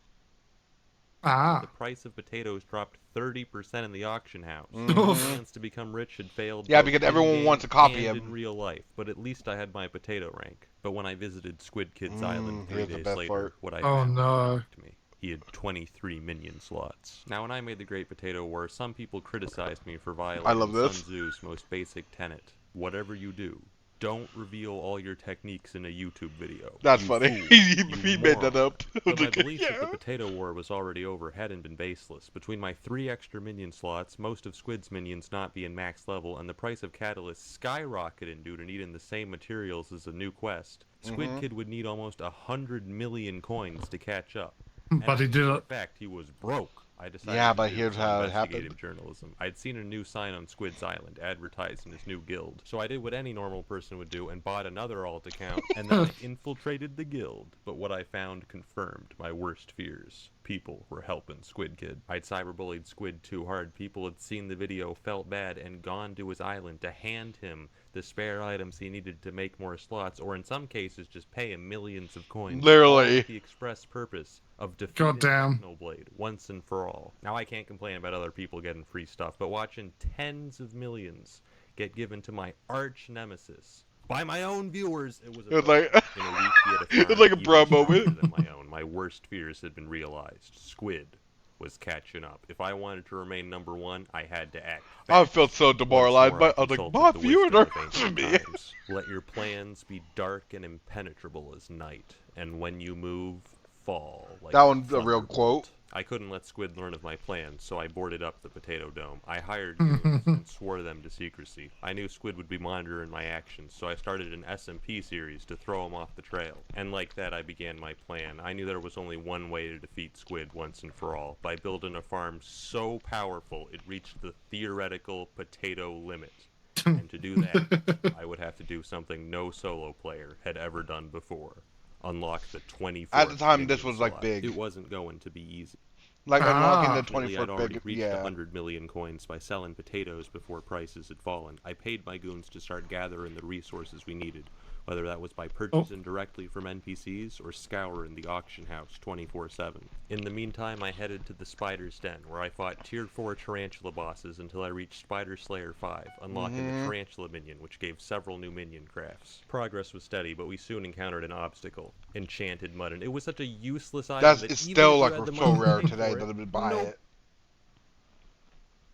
The Ah. price of potatoes dropped 30% in the auction house. Mhm. My plans to become rich had failed Yeah, both because everyone in-game wants a copy and of in real life, but at least I had my potato rank. But when I visited Squid Kid's Mm, island 3 here's the days best later, part. what I Oh, found no. shocked me. He had 23 minion slots. Now, when I made the Great Potato War, some people criticized me for I love violating Sun this. Tzu's most basic tenet. Whatever you do, don't reveal all your techniques in a YouTube video. That's You funny. fool. he You made that moron. up. I was But my like, belief that the yeah. potato war was already over hadn't been baseless. Between my 3 extra minion slots, most of Squid's minions not being max level, and the price of catalysts skyrocketing due to needing the same materials as a new quest, Squid Mhm. Kid would need almost 100 million coins to catch up. But he did For a it. fact, he was broke. I decided Yeah, to but do here's some how it investigative happened. journalism. I'd seen a new sign on Squid's Island advertising his new guild, so I did what any normal person would do and bought another alt account, and then I infiltrated the guild. But what I found confirmed my worst fears. People were helping Squid Kid. I'd cyberbullied Squid too hard. People had seen the video, felt bad, and gone to his island to hand him the spare items he needed to make more slots, or in some cases just pay him millions of coins. All Literally. with the express purpose of defeating Goddamn. TechnoBlade once and for all. Now I can't complain about other people getting free stuff, but watching tens of millions get given to my arch nemesis by my own viewers, it was It was like in a week he had a it was farm like a even proud stronger moment. than my own. My worst fears had been realized. Squid was catching up. If I wanted to remain number one, I had to act I fast. felt so Once demoralized, more, but I was like, consulted my the viewers wisdom are of after ancient me. times. Let your plans be dark and impenetrable as night, and when you move, fall like That one's a real thunderbolt. quote. I couldn't let Squid learn of my plans, so I boarded up the Potato Dome. I hired goons and swore them to secrecy. I knew Squid would be monitoring my actions, so I started an SMP series to throw him off the trail. And like that, I began my plan. I knew there was only one way to defeat Squid once and for all, by building a farm so powerful it reached the theoretical potato limit. And to do that, I would have to do something no solo player had ever done before. Unlock the 24th At the time, this minion was like slot. big. It wasn't going to be easy. Like unlocking the Fortunately, I'd 24th already big. reached Yeah. 100 million coins by selling potatoes before prices had fallen. I paid my goons to start gathering the resources we needed, whether that was by purchasing directly from NPCs or scouring the auction house 24/7. In the meantime, I headed to the Spider's Den, where I fought Tier 4 Tarantula bosses until I reached Spider Slayer 5, unlocking the Tarantula minion, which gave several new minion crafts. Progress was steady, but we soon encountered an obstacle. Enchanted Mutton. It was such a useless item That's that it's even still if you like had the so money to rare pay today for that it, I would buy it.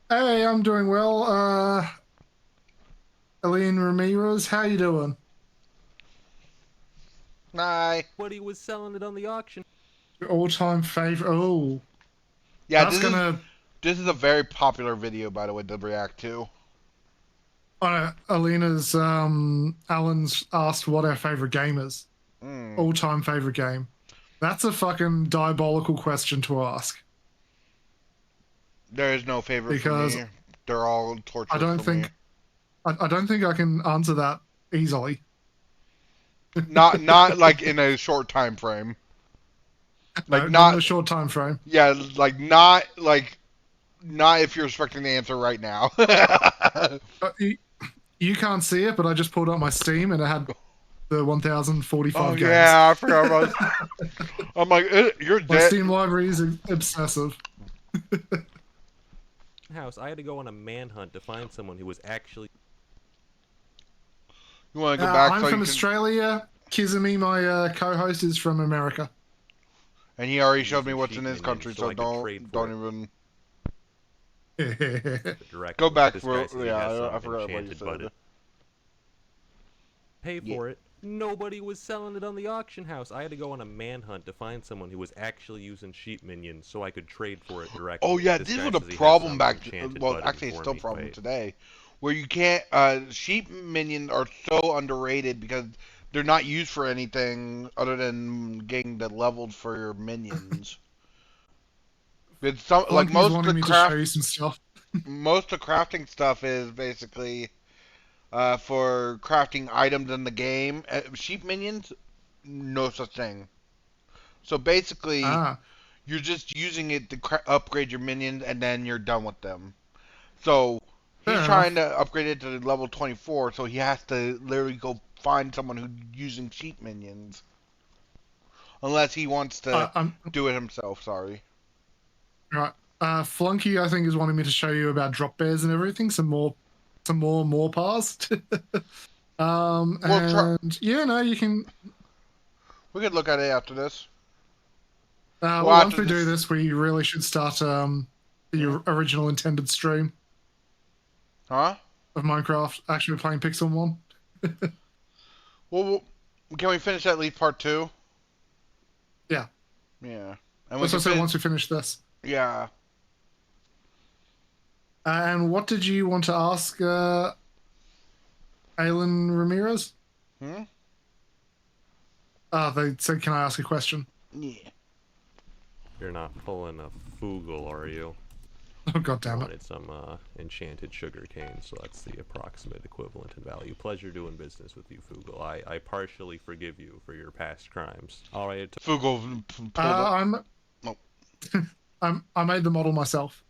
Hey, I'm doing well. Aline Ramirez, how you doing? Nah. nobody was selling it on the auction. Your all-time favorite. Oh, Yeah, that's gonna. this is a very popular video, by the way, to react to. Alina's. Alan's asked what our favorite game is. All-time favorite game. That's a fucking diabolical question to ask. There is no favorite Because for me. They're all I torturous don't for me. think. I don't think I can answer that easily. Not like in a short time frame. Like No, not in not a short time frame. yeah, not if you're expecting the answer right now. You can't see it, but I just pulled up my Steam and it had the 1,045 Oh games. yeah, I forgot about. I'm like, you're My dead. Steam library is obsessive. House, I had to go on a manhunt to find someone who was actually. You want to go back I'm so from you can? Australia. Kizumi, my co-host, is from America. And he already showed using me what's sheep in his minions, country, so so I could trade don't for even direct. go back This for. guy says he has Yeah, some I forgot what you enchanted said. button. Pay for it. Nobody was selling it on the auction house. I had to go on a manhunt to find someone who was actually using sheep minions so I could trade for it directly. Oh yeah, This this guy was a says he has problem some back. enchanted Well, button actually, it's for still a me. problem Wait. today, where you can't. Sheep minions are so underrated because they're not used for anything other than getting the levels for your minions. It's some like Flunky's wanting me to show you some stuff. most of the crafting stuff is basically for crafting items in the game. Sheep minions, no such thing. So basically, Ah, you're just using it to upgrade your minions, and then you're done with them. So he's fair trying enough. to upgrade it to level 24, so he has to literally go find someone who's using sheep minions. Unless he wants to I'm do it himself, sorry. right. Flunky, I think, is wanting me to show you about drop bears and everything. Some more pars. We'll try. And yeah, no, you can. We could look at it after this. Well, Well, once after we do this. this, we really should start the original intended stream Huh? of Minecraft actually playing Pixel 1. Well, can we finish at least part 2? Yeah. Yeah. And we That's what I can said once we finish this. Yeah. And what did you want to ask Aylin Ramirez? Hmm? They said, can I ask a question? Yeah. You're not pulling a Fugle, are you? Oh, god I damn it. wanted some enchanted sugar cane, so that's the approximate equivalent in value. Pleasure doing business with you, Fugle. I partially forgive you for your past crimes. All right. Fugle pulled up. I made the model myself.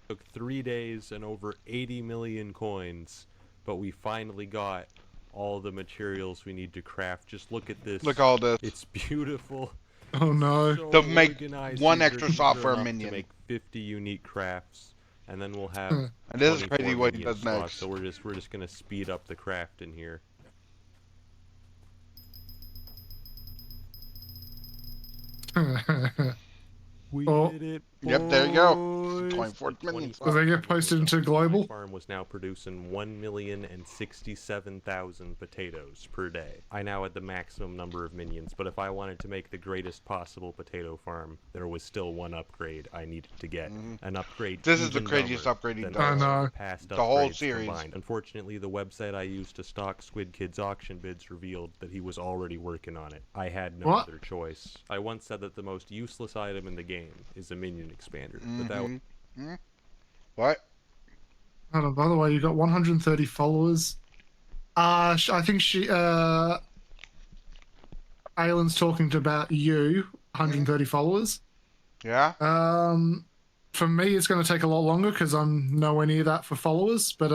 Took 3 days and over 80 million coins, but we finally got all the materials we need to craft. Just look at this. Look at all this. It's beautiful. Oh no. So To make organized. one These extra are software enough minion. to make 50 unique crafts, and then we'll have. Hmm. And this is 24 crazy what he minion does slots, next. So we're just gonna speed up the craft in here. We did it. Yep, there you go. Boys. 24 The minion 24 Does they get posted into My global? farm was now producing 1,067,000 potatoes per day. I now had the maximum number of minions, but if I wanted to make the greatest possible potato farm, there was still one upgrade I needed to get. An upgrade. This is the even craziest dumber upgrade he than does. I all know. the past The whole upgrades series. combined. Unfortunately, the website I used to stock Squid Kid's auction bids revealed that he was already working on it. I had no What? other choice. I once said that the most useless item in the game is a minion expander, but that What? Hold on, by the way, you got 130 followers. I think Aylin's talking about you, 130 followers. Yeah? For me, it's going to take a lot longer because I'm nowhere near that for followers, but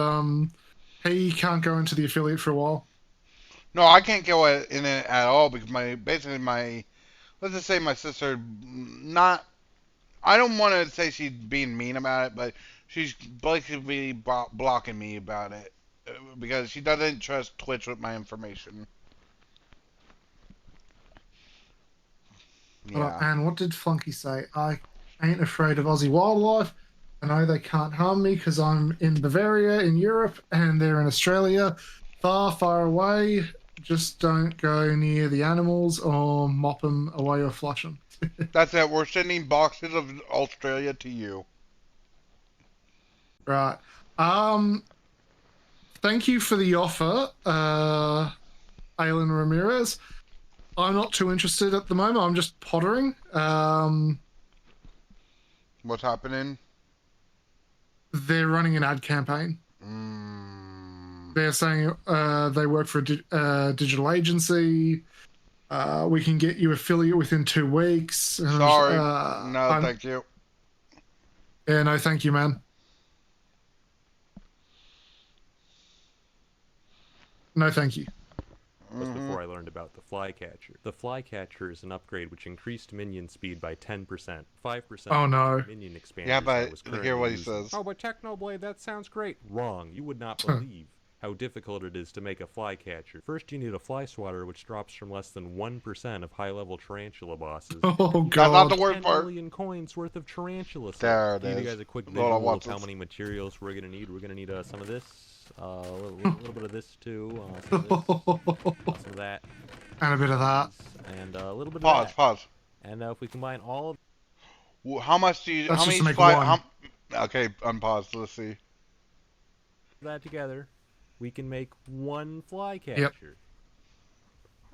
he can't go into the affiliate for a while. No, I can't go in it at all because let's just say my sister, I don't want to say she's being mean about it, but she's basically blocking me about it because she doesn't trust Twitch with my information. Yeah. And what did Flunky say? I ain't afraid of Aussie wildlife. I know they can't harm me because I'm in Bavaria in Europe and they're in Australia, far, far away. Just don't go near the animals or mop them away or flush them. That's it. We're sending boxes of Australia to you. Right. Thank you for the offer, Aylin Ramirez. I'm not too interested at the moment. I'm just pottering. What's happening? They're running an ad campaign. They're saying they work for a digital agency. We can get you affiliate within 2 weeks. Sorry. No, thank you. Yeah, no, thank you, man. No, thank you. Was before I learned about the flycatcher. The flycatcher is an upgrade which increased minion speed by 10%, 5%. Oh no! Minion expanders. Yeah, but hear what he using. says. Oh, but TechnoBlade, that sounds great. Wrong. You would not believe how difficult it is to make a flycatcher. First, you need a fly swatter, which drops from less than 1% of high-level tarantula bosses. Oh god! That's not the worst 10 part. million coins worth of tarantula. There it Give is. you guys a quick Hold on, visual watch of how this. many materials we're gonna need. We're gonna need some of this, a little bit of this too, some of this, some of that. And a bit of that. And a little bit Pause, of that. pause. And if we combine all of How much do you? That's how just many to make one. Okay, unpause. Let's see. that together, we can make one flycatcher. Yep.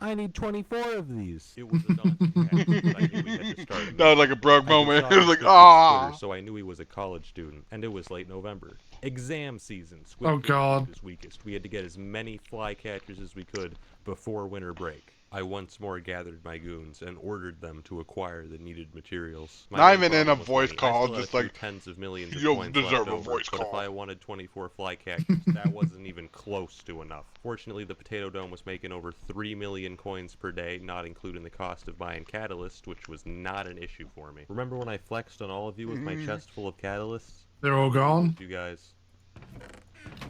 I need 24 of these. It was a daunting task, but I knew we had to start. That was like a broke moment. I It was like, Squid Kid's Twitter, ah. so I knew he was a college student, and it was late November. Exam season. Squid Oh, Kid God. was weakest. We had to get as many flycatchers as we could before winter break. I once more gathered my goons and ordered them to acquire the needed materials. My Not main even in a problem was voice money. call, I still had just a few like, tens of millions of "You coins deserve left a over, voice but if call." I wanted 24 flycatchers, that wasn't even close to enough. Fortunately, the Potato Dome was making over 3 million coins per day, not including the cost of buying catalyst, which was not an issue for me. Remember when I flexed on all of you with my chest full of catalysts? They're all gone. You guys.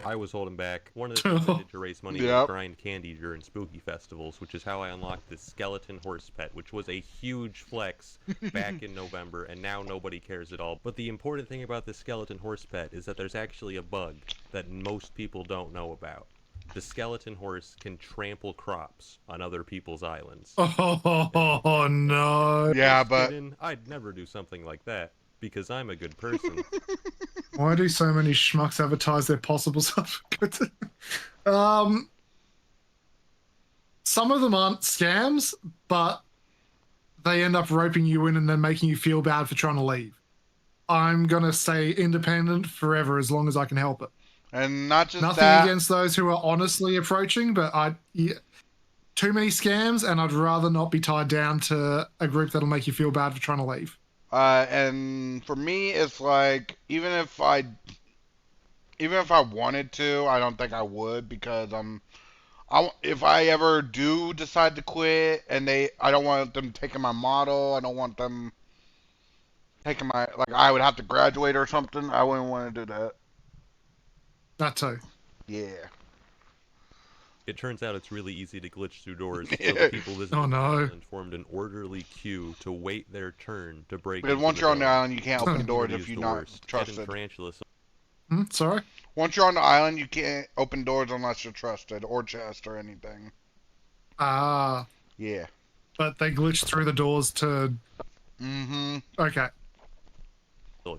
I was holding back. One of the things I did to raise money was Yep. grind candy during spooky festivals, which is how I unlocked this skeleton horse pet, which was a huge flex back in November, and now nobody cares at all. But the important thing about this skeleton horse pet is that there's actually a bug that most people don't know about. The skeleton horse can trample crops on other people's islands. Oh no! Yeah, Just but kidding. I'd never do something like that, because I'm a good person. Why do so many schmucks advertise their possible stuff? Some of them aren't scams, but they end up roping you in and then making you feel bad for trying to leave. I'm going to stay independent forever as long as I can help it. And not just Nothing that. against those who are honestly approaching, but too many scams, and I'd rather not be tied down to a group that'll make you feel bad for trying to leave. And for me, it's like even if I wanted to, I don't think I would because if I ever do decide to quit and I don't want them taking my model, I don't want them taking like I would have to graduate or something. I wouldn't want to do that. That too. Yeah. It turns out it's really easy to glitch through doors, so the people visiting the island formed an orderly queue to wait their turn to break Because into once the you're on the dome. island, you can't open doors Community if is you're the not worst. trusted. Tarantula. Sorry? Once you're on the island, you can't open doors unless you're trusted or chest or anything. Ah. Yeah. But they glitched through the doors to... Mm-hmm. Okay.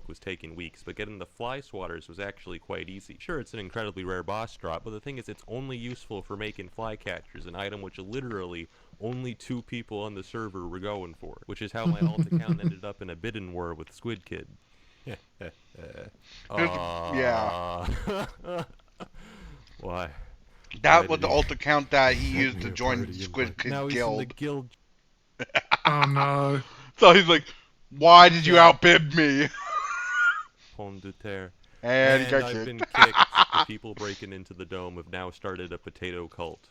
Was taking weeks, but getting the fly swatters was actually quite easy. Sure, it's an incredibly rare boss drop, but the thing is it's only useful for making fly catchers, an item which literally only 2 people on the server were going for, which is how my alt account ended up in a bidding war with Squid Kid. Yeah. Why? That was the alt account that he used to join Squid Kid now he's Guild. in the guild. Oh no. So he's like, why did you outbid me? Pomme de terre. And I've been kicked. The people breaking into the dome have now started a potato cult.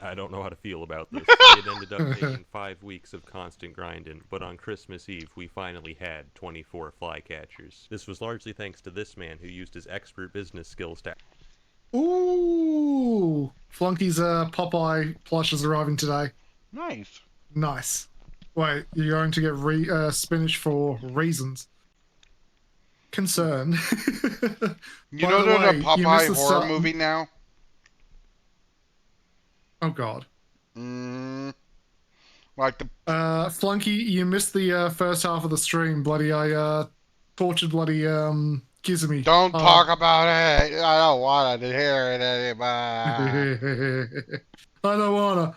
I don't know how to feel about this. It ended up taking 5 weeks of constant grinding, but on Christmas Eve, we finally had 24 flycatchers. This was largely thanks to this man who used his expert business skills to... Ooh! Flunky's Popeye plush is arriving today. Nice. Nice. Wait, you're going to get spinach for reasons. Concern. You know there's a Popeye horror movie now? Oh god. Like the Flunky, you missed the first half of the stream. Bloody, I tortured bloody Gizmy. Don't talk about it. I don't want to hear it anymore. I don't wanna.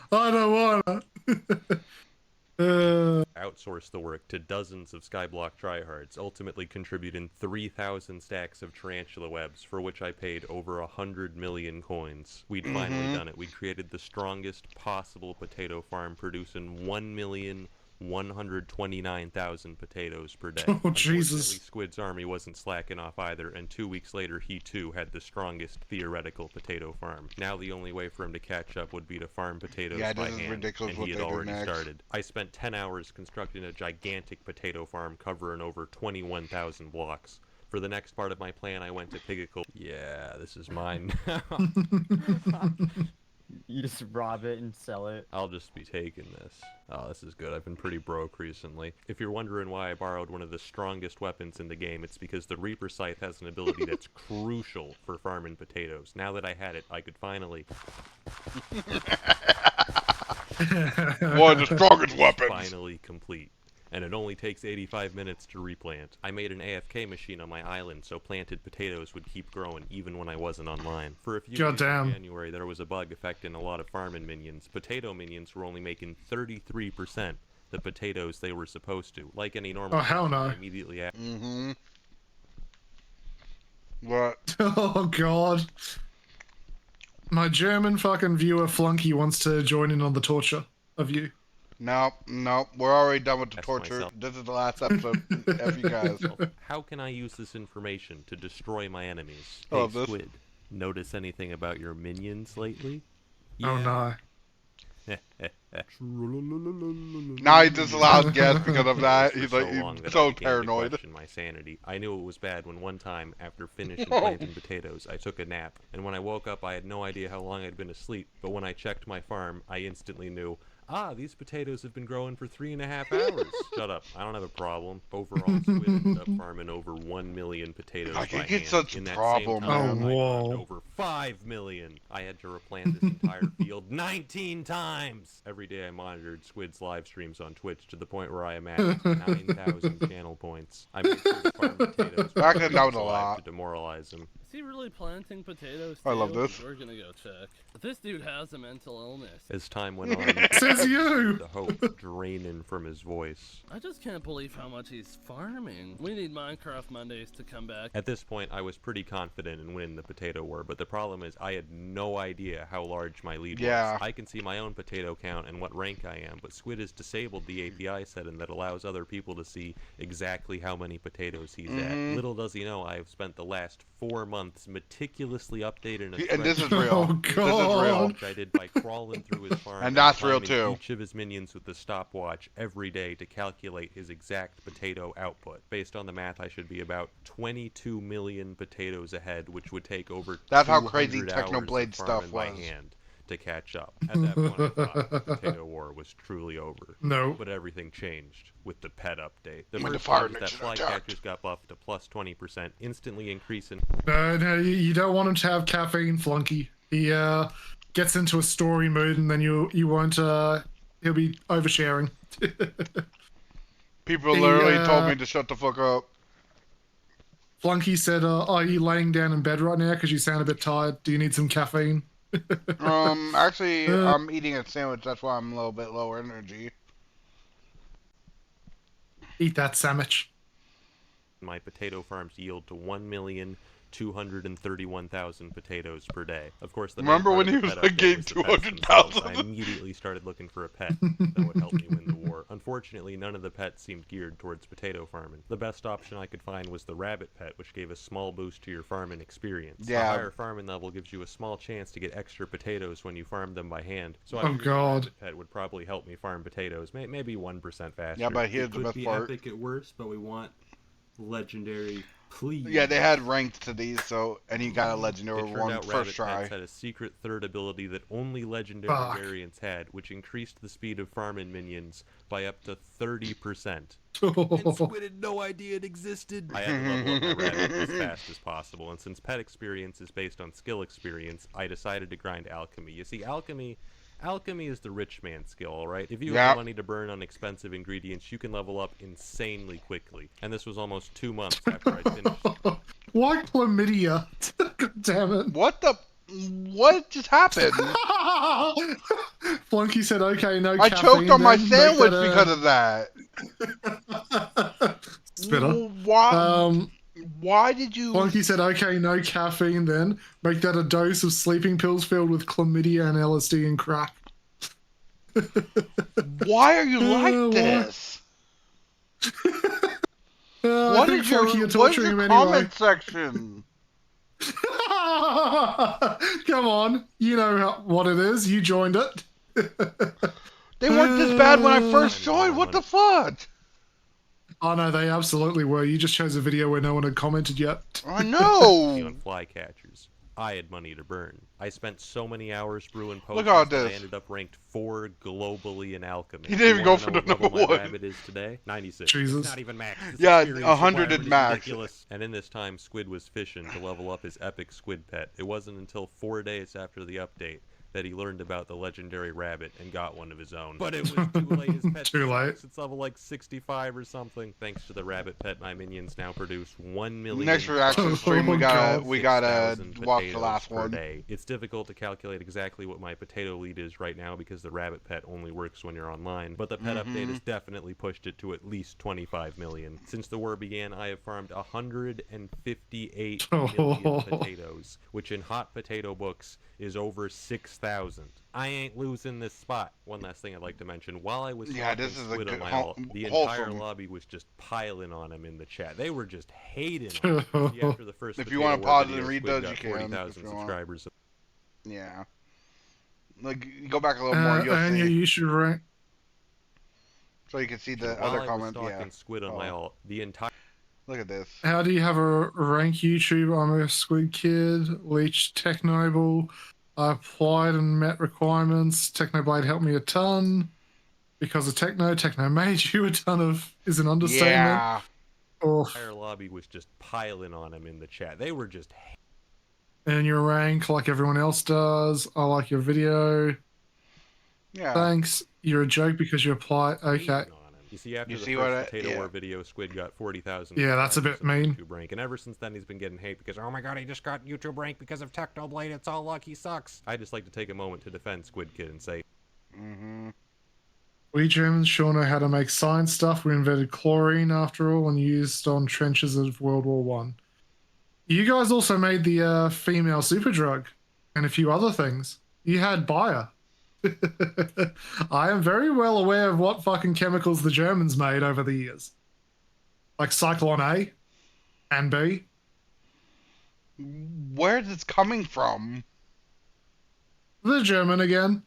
outsource the work to dozens of Skyblock tryhards, ultimately contributing 3,000 stacks of tarantula webs, for which I paid over 100 million coins. We'd finally done it. We'd created the strongest possible potato farm, producing 1,129,000 potatoes per day. Oh, Jesus. Squid's army wasn't slacking off either, and 2 weeks later he too had the strongest theoretical potato farm. Now the only way for him to catch up would be to farm potatoes by hand, and he had already started. I spent 10 hours constructing a gigantic potato farm covering over 21,000 blocks. For the next part of my plan, I went to Pigacle. Yeah, this is mine now. You just rob it and sell it. I'll just be taking this. Oh, this is good. I've been pretty broke recently. If you're wondering why I borrowed one of the strongest weapons in the game, it's because the Reaper Scythe has an ability that's crucial for farming potatoes. Now that I had it, I could finally... One of the strongest weapons! Finally complete. And it only takes 85 minutes to replant. I made an AFK machine on my island, so planted potatoes would keep growing even when I wasn't online. For a few days in January, there was a bug affecting a lot of farming minions. Potato minions were only making 33% the potatoes they were supposed to. Like any normal... Oh, hell no. Immediately after... What? Oh, God. My German fucking viewer Flunky wants to join in on the torture of you. Nope, we're already done with the torture. Myself. This is the last episode. F you guys. How can I use this information to destroy my enemies? Hey, Squid, notice anything about your minions lately? Yeah. Oh, no. Now he just allows guests because of that. He's like, he's so paranoid. My sanity. I knew it was bad when one time, after finishing planting potatoes, I took a nap. And when I woke up, I had no idea how long I'd been asleep. But when I checked my farm, I instantly knew, these potatoes have been growing for 3.5 hours. Shut up. I don't have a problem. Overall, Squid ended up farming over 1 million potatoes by hand. Get such a problem, man. Whoa. Over 5 million. I had to replant this entire field 19 times. Every day I monitored Squid's live streams on Twitch to the point where I amassed 9,000 channel points. I made sure to farm potatoes that was a lot. to demoralize him. he really planting potatoes too? I love this. We're gonna go check. This dude has a mental illness. As time went on, you could Says you. see the hope draining from his voice. I just can't believe how much he's farming. We need Minecraft Mondays to come back. At this point, I was pretty confident in winning the potato war, but the problem is I had no idea how large my lead Yeah. was. I can see my own potato count and what rank I am, but Squid has disabled the API setting that allows other people to see exactly how many potatoes he's at. Little does he know I have spent the last 4 months meticulously updating a And this is spreadsheet. real. Oh, This is real. Which I did by crawling through his farm And that's real, timing too. each of his minions with the stopwatch every day to calculate his exact potato output. Based on the math, I should be about 22 million potatoes ahead, which would take over That's how crazy 200 hours of TechnoBlade stuff farming by was. hand to catch up. At that point, I thought the potato war was truly over. No. But everything changed with the pet update. The When the first fire one was that nation attacked. flycatchers got buffed to plus 20%, instantly increasing No, you don't want him to have caffeine, Flunky. He gets into a story mood, and then you won't. He'll be oversharing. People He, literally told me to shut the fuck up. Flunky said, "Are you laying down in bed right now because you sound a bit tired? Do you need some caffeine?" Actually, I'm eating a sandwich. That's why I'm a little bit lower energy. Eat that sandwich. my potato farms yield to 1,231,000 potatoes per day. Of course, the main Remember part when of he the was pet like, update gave was the pets themselves. 200,000? I immediately started looking for a pet that would help me win the war. Unfortunately, none of the pets seemed geared towards potato farming. The best option I could find was the rabbit pet, which gave a small boost to your farming experience. Yeah. A higher farming level gives you a small chance to get extra potatoes when you farm them by hand. So I Oh, figured the God. rabbit pet would probably help me farm potatoes, maybe 1% faster. Yeah, but here's It the could best be part. epic at worst, but we want legendary, please. Yeah, they had ranked to these, so and he got a It legendary turned one out first rabbit try. pets had a secret third ability that only legendary Fuck. variants had, which increased the speed of farming minions by up to 30%. And Squid had no idea it existed. I had to level up my rabbit as fast as possible, and since pet experience is based on skill experience, I decided to grind alchemy. You see, alchemy is the rich man skill, alright? If you Yep. have money to burn on expensive ingredients, you can level up insanely quickly. And this was almost 2 months after I finished. Why chlamydia? God damn it. What just happened? Flunky said, okay, no I caffeine choked on my then. Make sandwich that a- because of that. Spitter. Why? Why did you? Flunky said, okay, no caffeine then. Make that a dose of sleeping pills filled with chlamydia and LSD and crack. Why are you like Why? this? I What think is your, Flunky, you're what is torturing your him anyway. comment section? Come on. You know what it is. You joined it. They weren't this bad when I first joined. What the fuck? Oh, no, they absolutely were. You just chose a video where no one had commented yet. I know. On flycatchers. I had money to burn. I spent so many hours brewing Look potions at that I this. ended up ranked 4 globally in alchemy. He didn't even You go wanna for know the what level number my one. rabbit is today? 96. Jesus. It's not even max. This Yeah, experience 100 requirement is is max. ridiculous. And in this time, Squid was fishing to level up his epic squid pet. It wasn't until 4 days after the update that he learned about the legendary rabbit and got one of his own. But it was too late. His pet Too late. sucks. It's level like 65 or something. Thanks to the rabbit pet, my minions now produce 1 million. Next reaction stream, we Oh, gotta God. we gotta 6,000 watch the potatoes last per one. day. It's difficult to calculate exactly what my potato lead is right now because the rabbit pet only works when you're online, but the pet update has definitely pushed it to at least 25 million. Since the war began, I have farmed 158 million potatoes, which in hot potato books is over 6,000. I ain't losing this spot. One last thing I'd like to mention. While I was Yeah, talking this is a Squid on good- my whole- alt, the entire wholesome. lobby was just piling on him in the chat. They were just hating on him. See, after the first If you potato wanna war pause video, and read Squid those, got you can, 40,000 if you want. subscribers. Yeah. Like, go back a little more, you'll And see. you should rank. So you can see the While other I was comment. stalking Yeah. Squid on my Oh. alt, the entire Look at this. How do you have a rank YouTube? I'm a squid kid. Leech TechnoBlade. I applied and met requirements. TechnoBlade helped me a ton. Because of Techno made you a ton of is an understatement. Yeah. Or lobby was just piling on him in the chat. They were just and your rank like everyone else does. I like your video. Yeah. Thanks. You're a joke because you apply. hating Okay. on him. You see, after You the see first what Potato yeah. War video, Squid got 40,000 Yeah, that's a bit subscribers on mean. YouTube rank, and ever since then he's been getting hate because, oh my god, he just got YouTube rank because of TechnoBlade, it's all luck, he sucks. I just like to take a moment to defend Squid Kid and say, We Germans sure know how to make science stuff. We invented chlorine, after all, and used on trenches of World War One. You guys also made the female superdrug and a few other things. You had Bayer. I am very well aware of what fucking chemicals the Germans made over the years. Like Cyclone A and B. Where is this coming from? The German again.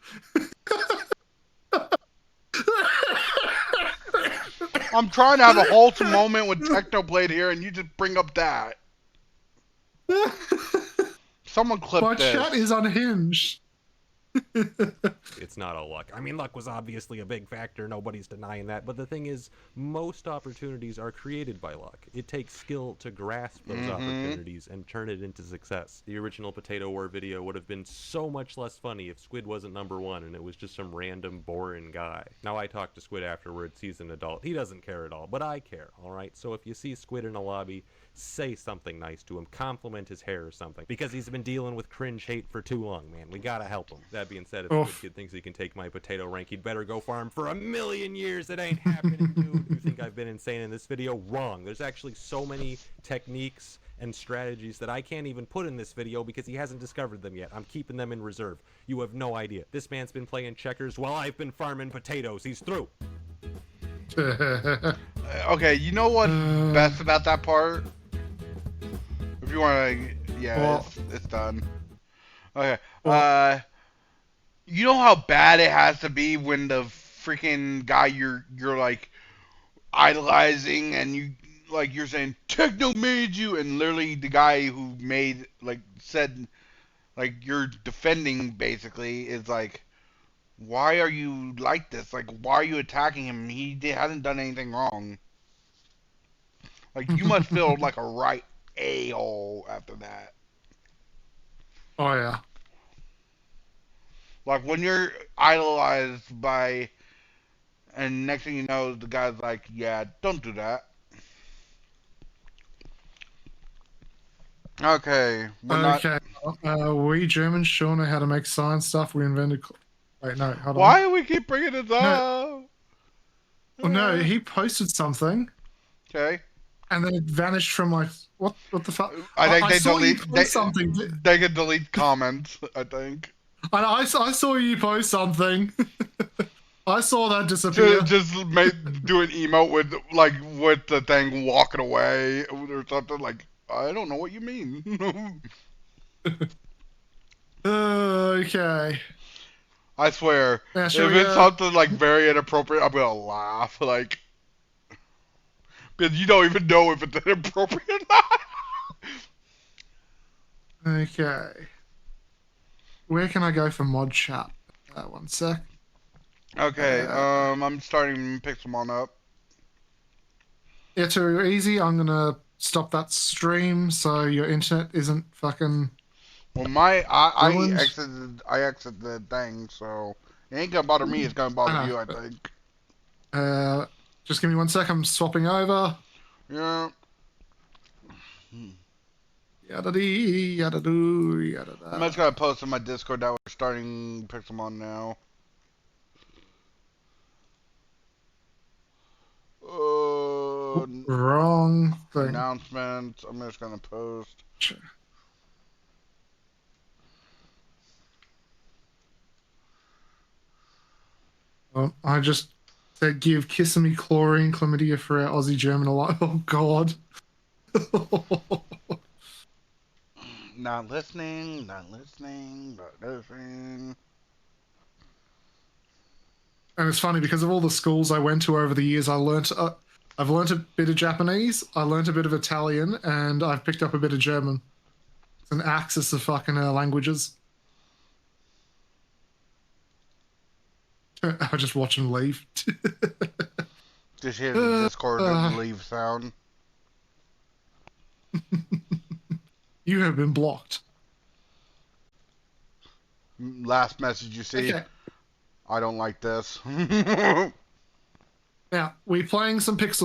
I'm trying to have a wholesome moment with TechnoBlade here, and you just bring up that. Someone clip My this. chat is unhinged. it's not all luck. I mean, luck was obviously a big factor, nobody's denying that, but the thing is, most opportunities are created by luck. It takes skill to grasp those opportunities and turn it into success. The original Potato War video would have been so much less funny if Squid wasn't #1 and it was just some random boring guy. Now, I talked to Squid afterwards, he's an adult. He doesn't care at all, but I care, alright? So if you see Squid in a lobby, say something nice to him, compliment his hair or something, because he's been dealing with cringe hate for too long, man. We gotta help him. That being said, if Squid Kid thinks he can take my potato rank, he'd better go farm for 1,000,000 years. It ain't happening, dude. You think I've been insane in this video? Wrong. There's actually so many techniques and strategies that I can't even put in this video because he hasn't discovered them yet. I'm keeping them in reserve. You have no idea. This man's been playing checkers while I've been farming potatoes. He's through. Okay, you know what's best about that part? If you want to, yeah, Well, it's done. Okay, you know how bad it has to be when the freaking guy you're like idolizing and you're saying Techno made you, and literally the guy who made said you're defending basically is like, why are you like this? Like, why are you attacking him? He hasn't done anything wrong. Like, you must feel like a right a-hole after that. Oh, yeah. Like, when you're idolized by, and next thing you know, the guy's like, yeah, don't do that. Okay, we're not. Okay. We Germans sure know how to make science stuff. We invented. Wait, no, hold on. Why do we keep bringing this up? Oh, no, he posted something. Okay. And then it vanished from my. What the fuck? I think they saw you delete. post something. They can delete comments, I think. I saw you post something. I saw that disappear. Just do an emote with the thing walking away or something. Like, I don't know what you mean. Okay. I swear, Yeah, if sure, it's something very inappropriate, I'm gonna laugh because you don't even know if it's inappropriate or not. Okay. Where can I go for mod chat? One sec. Okay, I'm starting Pixelmon up. Yeah, too easy. I'm gonna stop that stream so your internet isn't fucking. Well, I ruined. exited the thing, so it ain't gonna bother me. It's gonna bother you, I think. Just give me 1 sec. I'm swapping over. Yeah. Yada dee, yada doo, yada da. I'm just gonna post in my Discord that we're starting Pixelmon now. Wrong thing. Announcements. I'm just gonna post. Sure. I just said give Kissimmee chlorine chlamydia for our Aussie German alive. Oh God. Not listening. Not listening. And it's funny because of all the schools I went to over the years, I've learnt a bit of Japanese, I learnt a bit of Italian, and I've picked up a bit of German. It's an axis of fucking languages. I just watch him leave. Just hear the Discord leave sound. You have been blocked. Last message you see. Okay. I don't like this. Now, we playing some Pixel